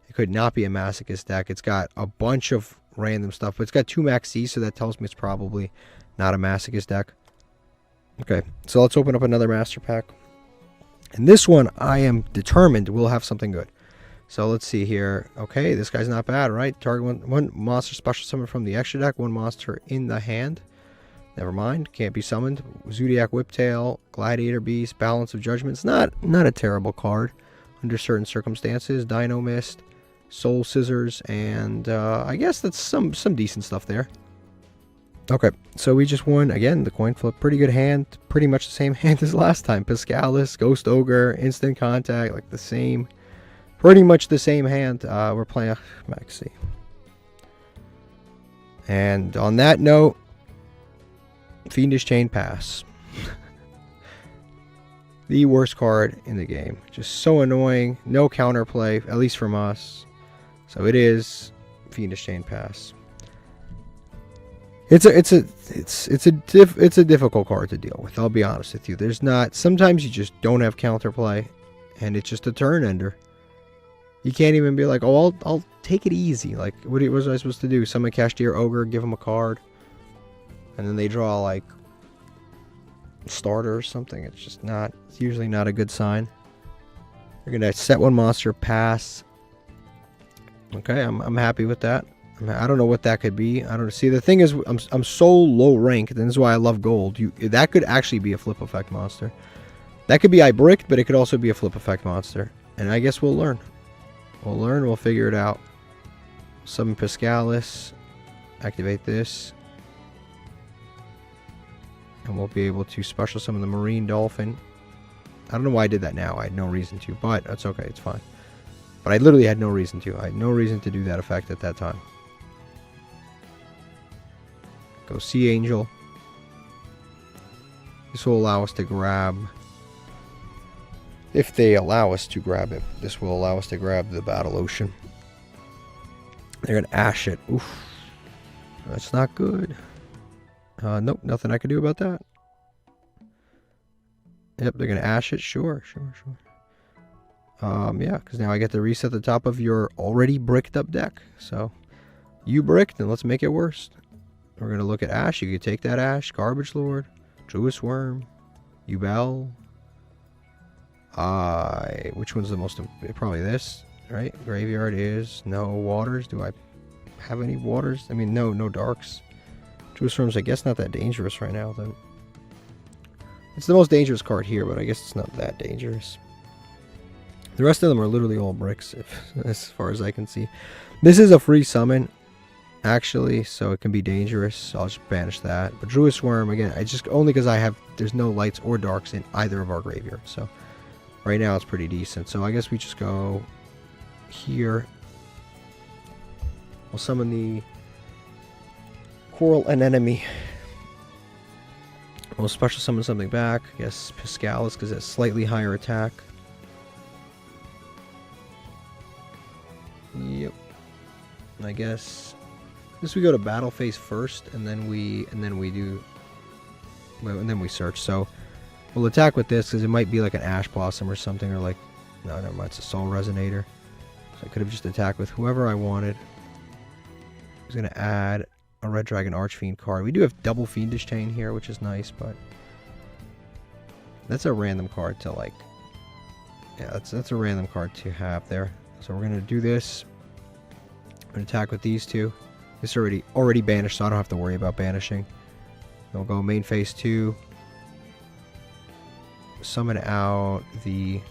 A: It could not be a Masochist deck. It's got a bunch of random stuff, but it's got 2 Max C, so that tells me it's probably not a Masochist deck. Okay, so let's open up another Master Pack. And this one, I am determined will have something good. So let's see here. Okay, this guy's not bad, right? Target one monster special summon from the extra deck, 1 monster in the hand. Never mind, can't be summoned. Zodiac Whiptail, Gladiator Beast, Balance of Judgment. It's not a terrible card under certain circumstances. Dino Mist, Soul Scissors, and I guess that's some decent stuff there. Okay, so we just won, again, the coin flip. Pretty good hand, pretty much the same hand as last time. Piscalis, Ghost Ogre, Instant Contact, like the same, pretty much the same hand. We're playing Maxi. And on that note, Fiendish Chain Pass. The worst card in the game. Just so annoying. No counterplay, at least from us. So it is Fiendish Chain Pass. It's a difficult card to deal with. I'll be honest with you. There's not. Sometimes you just don't have counterplay, and it's just a turn ender. You can't even be like, oh, I'll take it easy. Like, what was I supposed to do? Summon Cashier Ogre, give him a card. And then they draw like starter or something. It's just not. It's usually not a good sign. You're gonna set 1 monster, pass. Okay, I'm happy with that. I don't know what that could be. I don't see. The thing is, I'm so low ranked, and this is why I love gold. That could actually be a flip effect monster. That could be I bricked, but it could also be a flip effect monster. And I guess we'll learn. We'll learn. We'll figure it out. Summon Piscalis. Activate this. And we'll be able to special summon the Marine Dolphin. I don't know why I did that now. I had no reason to, but that's okay. It's fine. But I literally had no reason to. I had no reason to do that effect at that time. Go Sea Angel. This will allow us to grab... If they allow us to grab it, this will allow us to grab the Battle Ocean. They're going to Ash it. Oof. That's not good. Nope, nothing I can do about that. Yep, they're going to Ash it. Sure. Yeah, because now I get to reset the top of your already bricked up deck. So, you bricked, and let's make it worse. We're going to look at Ash. You can take that Ash. Garbage Lord. Druid Worm. Yubel. Which one's the most... Probably this, right? Graveyard is... No waters. Do I have any waters? I mean, no darks. Druid Worm's, I guess, not that dangerous right now, though. It's the most dangerous card here, but I guess it's not that dangerous. The rest of them are literally all bricks, as far as I can see. This is a free summon, actually, so it can be dangerous. So I'll just banish that. But Druid Worm, again, I just only because there's no lights or darks in either of our graveyards. So right now it's pretty decent. So I guess we just go here. We'll summon the Coral Anemone. We'll special summon something back. I guess Piscalis, because it's slightly higher attack. And I guess we go to battle phase first, and then we search. So we'll attack with this because it might be like an Ash Blossom or something, or like, no, never mind, it's a Soul Resonator. So I could have just attacked with whoever I wanted. I was gonna add a Red Dragon Archfiend card. We do have double Fiendish Chain here, which is nice, but that's a random card to like. Yeah, that's a random card to have there. So we're gonna do this. I'm gonna attack with these two. This already banished, so I don't have to worry about banishing. Then we'll go main phase 2. Summon out the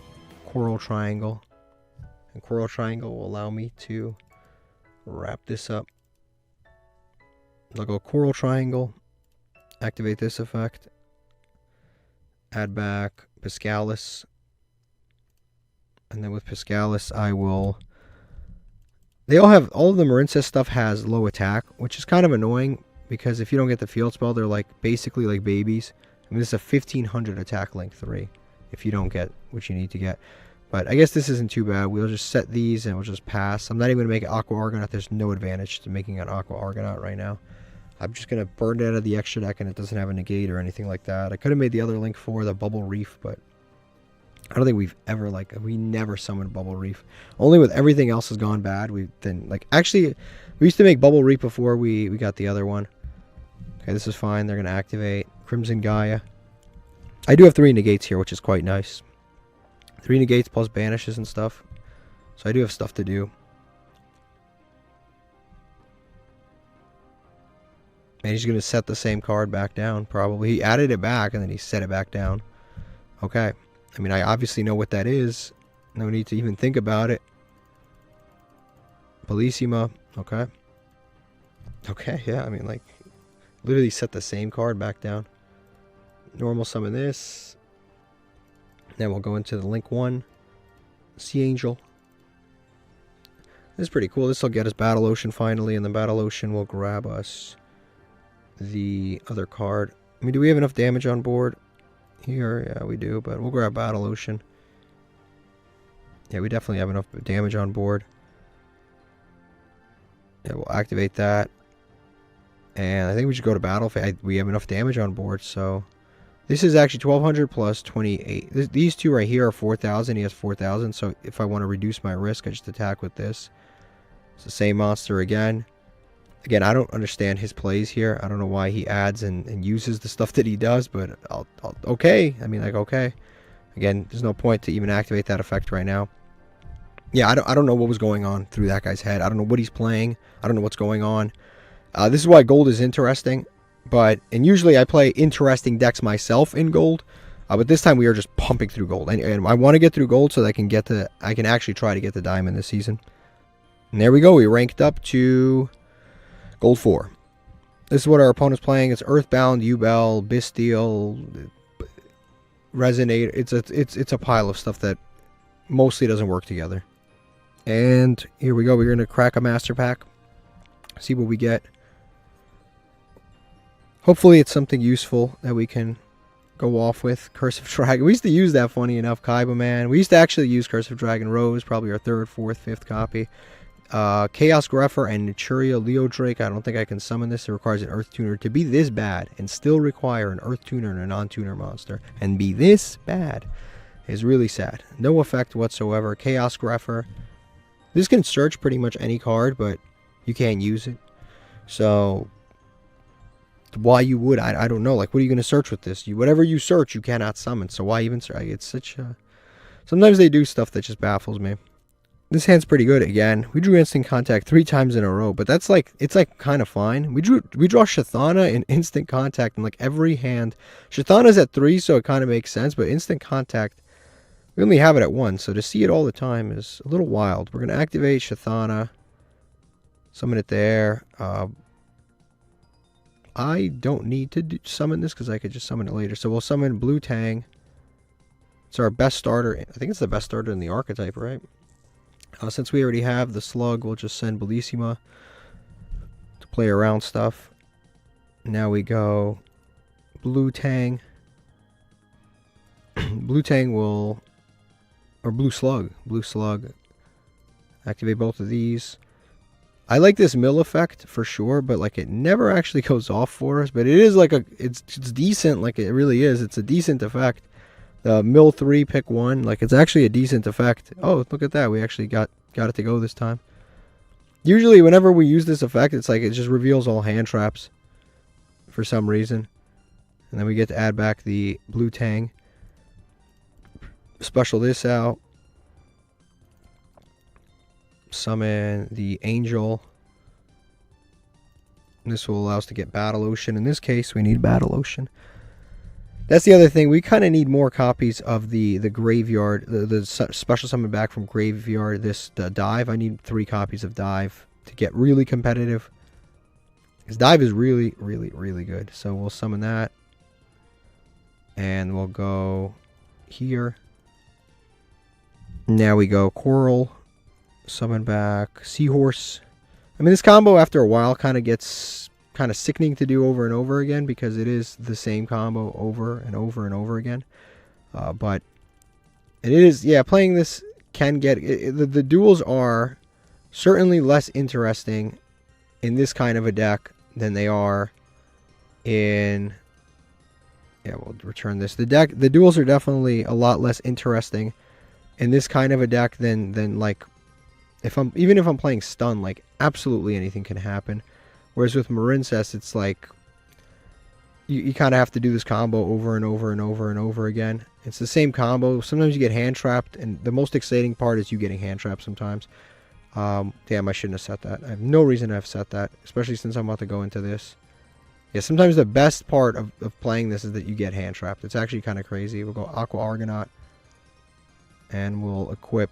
A: Coral Triangle. And Coral Triangle will allow me to wrap this up. I'll go Coral Triangle. Activate this effect. Add back Piscalis. And then with Piscalis, I will... all of the Marincess stuff has low attack, which is kind of annoying, because if you don't get the field spell, they're like basically like babies. I mean, this is a 1500 attack link 3, if you don't get what you need to get. But I guess this isn't too bad. We'll just set these and we'll just pass. I'm not even going to make an Aqua Argonaut. There's no advantage to making an Aqua Argonaut right now. I'm just going to burn it out of the extra deck, and it doesn't have a negate or anything like that. I could have made the other link for the Bubble Reef, but I don't think we've ever, like, we never summoned Bubble Reef. Only with everything else has gone bad. Actually, we used to make Bubble Reef before we got the other one. Okay, this is fine. They're going to activate Crimson Gaia. I do have 3 negates here, which is quite nice. 3 negates plus banishes and stuff. So I do have stuff to do. And he's going to set the same card back down, probably. He added it back, and then he set it back down. Okay. I mean, I obviously know what that is. No need to even think about it. Bellissima. Okay. Okay, yeah, I mean, like, literally set the same card back down. Normal summon this. Then we'll go into the link 1. Sea Angel. This is pretty cool. This will get us Battle Ocean finally, and the Battle Ocean will grab us the other card. I mean, do we have enough damage on board here? Yeah, we do, but we'll grab Battle Ocean. Yeah, we definitely have enough damage on board. Yeah, we'll activate that. And I think we should go to battle. We have enough damage on board, so... This is actually 1200 plus 28. These two right here are 4000. He has 4000, so if I want to reduce my risk, I just attack with this. It's the same monster again. Again, I don't understand his plays here. I don't know why he adds and uses the stuff that he does, but okay. I mean, like, okay. Again, there's no point to even activate that effect right now. Yeah, I don't know what was going on through that guy's head. I don't know what he's playing. I don't know what's going on. This is why gold is interesting. And usually I play interesting decks myself in gold. But this time we are just pumping through gold. And I want to get through gold so that I can actually try to get the diamond this season. And there we go. We ranked up to gold 4. This is what our opponent's playing. It's Earthbound, Yubel, Bisteel, Resonator. It's a pile of stuff that mostly doesn't work together. And here we go. We're going to crack a master pack. See what we get. Hopefully it's something useful that we can go off with. Curse of Dragon. We used to use that, funny enough. Kaiba Man. We used to actually use Curse of Dragon Rose. Probably our 3rd, 4th, 5th copy. Chaos Grepher and Naturia Leo Drake. I don't think I can summon this. It requires an Earth Tuner to be this bad and still require an Earth Tuner and a non-tuner monster. And be this bad is really sad. No effect whatsoever. Chaos Grepher. This can search pretty much any card, but you can't use it. So... why you would, I don't know. Like, what are you going to search with this? Whatever you search, you cannot summon. So why even search? It's such a... Sometimes they do stuff that just baffles me. This hand's pretty good again. We drew Instant Contact 3 times in a row, but that's like, it's like kind of fine. We draw Shathana in Instant Contact in like every hand. Shathana's at 3, so it kind of makes sense, but Instant Contact, we only have it at 1, so to see it all the time is a little wild. We're going to activate Shathana. Summon it there. I don't need to summon this because I could just summon it later. So we'll summon Blue Tang. It's our best starter. I think it's the best starter in the archetype, right? Since we already have the Slug, we'll just send Bellissima to play around stuff. Now we go Blue Tang. Blue Tang will... or Blue Slug. Blue Slug. Activate both of these. I like this mill effect for sure, but like it never actually goes off for us. But it is like it's decent, like it really is. It's a decent effect. The mill 3, pick 1, like it's actually a decent effect. Oh, look at that. We actually got it to go this time. Usually whenever we use this effect, it's like it just reveals all hand traps for some reason. And then we get to add back the blue tang. Special this out. Summon the angel. This will allow us to get Battle Ocean. In this case, we need Battle Ocean. That's the other thing. We kind of need more copies of the graveyard, the special summon back from graveyard. This dive. I need 3 copies of dive to get really competitive. Because dive is really, really, really good. So we'll summon that. And we'll go here. Now we go Coral. Summon back Seahorse. I mean, this combo after a while kind of gets kind of sickening to do over and over again because it is the same combo over and over and over again. But it is, yeah, playing this can get... The duels are certainly less interesting in this kind of a deck than they are in... Yeah, we'll return this. The duels are definitely a lot less interesting in this kind of a deck than like... Even if I'm playing stun, like absolutely anything can happen. Whereas with Marincess, it's like you kind of have to do this combo over and over and over and over again. It's the same combo. Sometimes you get hand trapped, and the most exciting part is you getting hand trapped sometimes. Damn, I shouldn't have set that. I have no reason to have set that, especially since I'm about to go into this. Yeah, sometimes the best part of playing this is that you get hand trapped. It's actually kind of crazy. We'll go Aqua Argonaut, and we'll equip...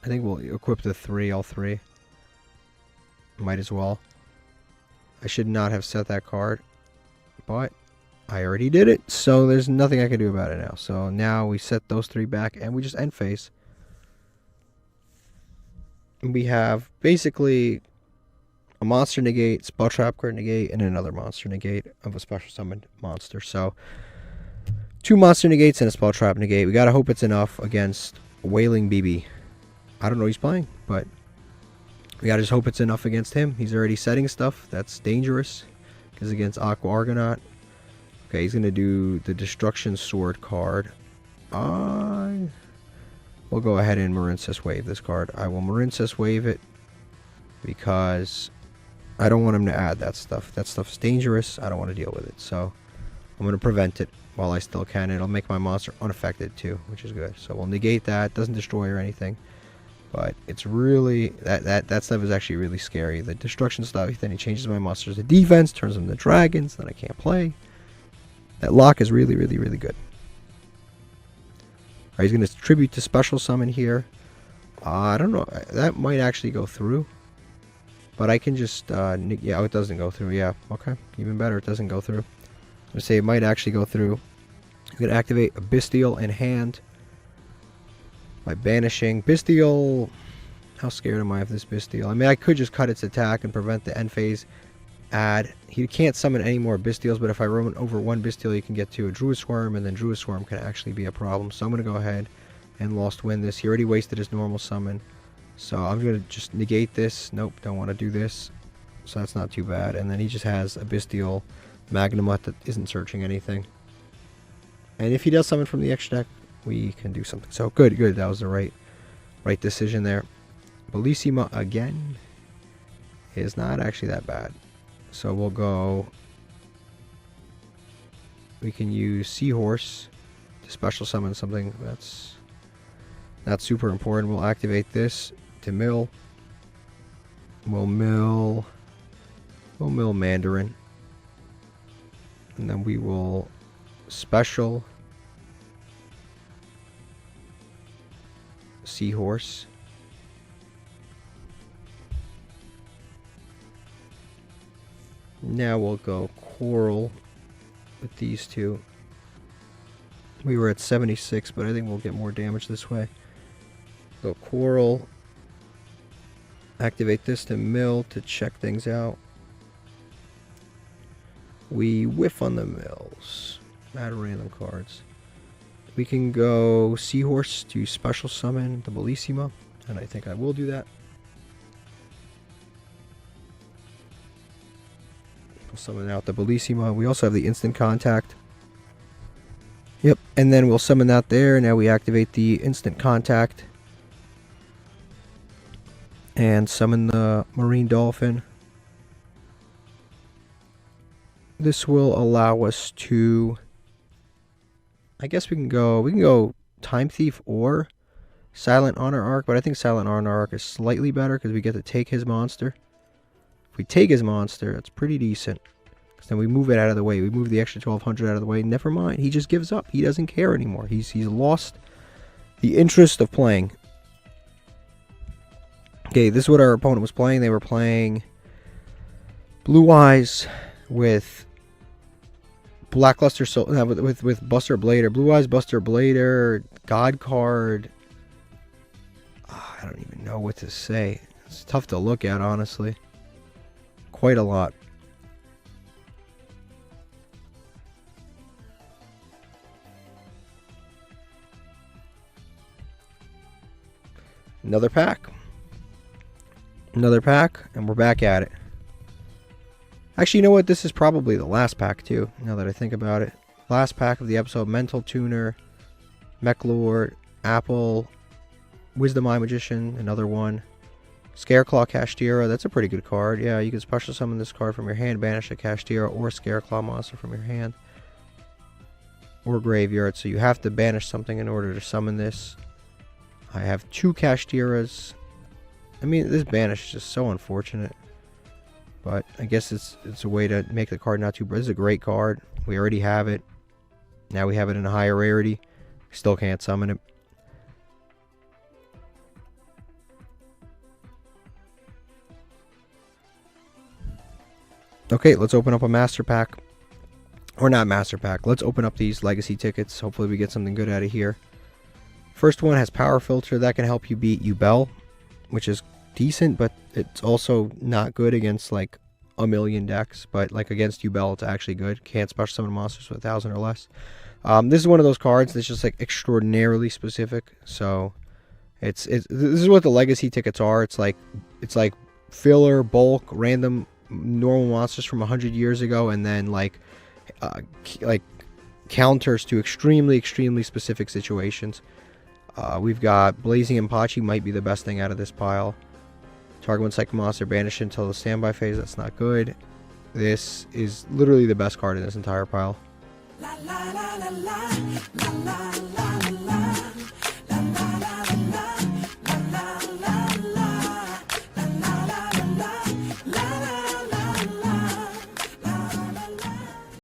A: I think we'll equip the 3, all 3. Might as well. I should not have set that card, but I already did it, so there's nothing I can do about it now. So now we set those 3 back, and we just end phase. We have basically a monster negate, spell trap card negate, and another monster negate of a special summoned monster. So 2 monster negates and a spell trap negate. We gotta hope it's enough against Wailing BB. I don't know who he's playing, but we gotta just hope it's enough against him. He's already setting stuff. That's dangerous. Because against Aqua Argonaut. Okay, he's gonna do the Destruction Sword card. We'll go ahead and Marincess wave this card. I will Marincess wave it because I don't want him to add that stuff. That stuff's dangerous. I don't want to deal with it. So I'm gonna prevent it while I still can. It'll make my monster unaffected too, which is good. So we'll negate that. Doesn't destroy or anything. But it's really, that stuff is actually really scary. The destruction stuff, then he changes my monsters to defense, turns them to dragons, then I can't play. That lock is really, really, really good. Alright, he's going to tribute to special summon here. I don't know, that might actually go through. But I can just, yeah, oh, it doesn't go through, yeah, okay. Even better, it doesn't go through. I'm going to say it might actually go through. I'm going to activate a Bestial in hand. By banishing Bestial. How scared am I of this Bestial? I mean, I could just cut its attack and prevent the end phase add. He can't summon any more Bestials, but if I run over 1 Bestial, you can get to a Druid Swarm, and then Druid Swarm can actually be a problem. So I'm going to go ahead and Lost Wind this. He already wasted his normal summon. So I'm going to just negate this. Nope, don't want to do this. So that's not too bad. And then he just has a Bestial Magnamut that isn't searching anything. And if he does summon from the extra deck, we can do something. So good. That was the right decision there. Bellissima again is not actually that bad. So we'll go... We can use Seahorse to special summon something that's not super important. We'll activate this to mill. We'll mill Mandarin. And then we will special Seahorse. Now we'll go Coral with these 2. We were at 76, but I think we'll get more damage this way. Go Coral. Activate this to mill to check things out. We whiff on the mills. Add random cards. We can go Seahorse to special summon the Bellissima, and I think I will do that. summon out the Bellissima. We also have the instant contact. Yep, and then we'll summon that there. Now we activate the instant contact. And summon the Marine Dolphin. This will allow us to... I guess we can go Time Thief or Silent Honor Arc, but I think Silent Honor Arc is slightly better because we get to take his monster. If we take his monster, that's pretty decent. Because then we move it out of the way. We move the extra 1200 out of the way. Never mind. He just gives up. He doesn't care anymore. He's lost the interest of playing. Okay, this is what our opponent was playing. They were playing Blue Eyes with Blackluster Soul, with Buster Blader. Blue Eyes, Buster Blader, God Card. Oh, I don't even know what to say. It's tough to look at, honestly. Quite a lot. Another pack. Another pack, and we're back at it. Actually, you know what? This is probably the last pack, too, now that I think about it. Last pack of the episode. Mental Tuner, Mechlord, Apple, Wisdom Eye Magician, another one. Scareclaw Kashtira, that's a pretty good card. Yeah, you can special summon this card from your hand, banish a Kashtira or Scareclaw monster from your hand. Or graveyard, so you have to banish something in order to summon this. I have 2 Kashtiras. I mean, this banish is just so unfortunate. But I guess it's a way to make the card not too... This is a great card. We already have it. Now we have it in a higher rarity. We still can't summon it. Okay, let's open up a master pack. Or not master pack. Let's open up these legacy tickets. Hopefully we get something good out of here. First one has Power Filter. That can help you beat Yubel, which is decent, but it's also not good against like a million decks. But like against Yubel, it's actually good. Can't special summon monsters with 1,000 or less. This is one of those cards that's just like extraordinarily specific. So this is what the legacy tickets are. It's like filler, bulk, random, normal monsters from 100 years ago, and then like counters to extremely specific situations. We've got Blazing Impachi, might be the best thing out of this pile. Target one Psychic Monster, banish until the standby phase. That's not good. This is literally the best card in this entire pile. La, la, la, la, la, la, la, la, la.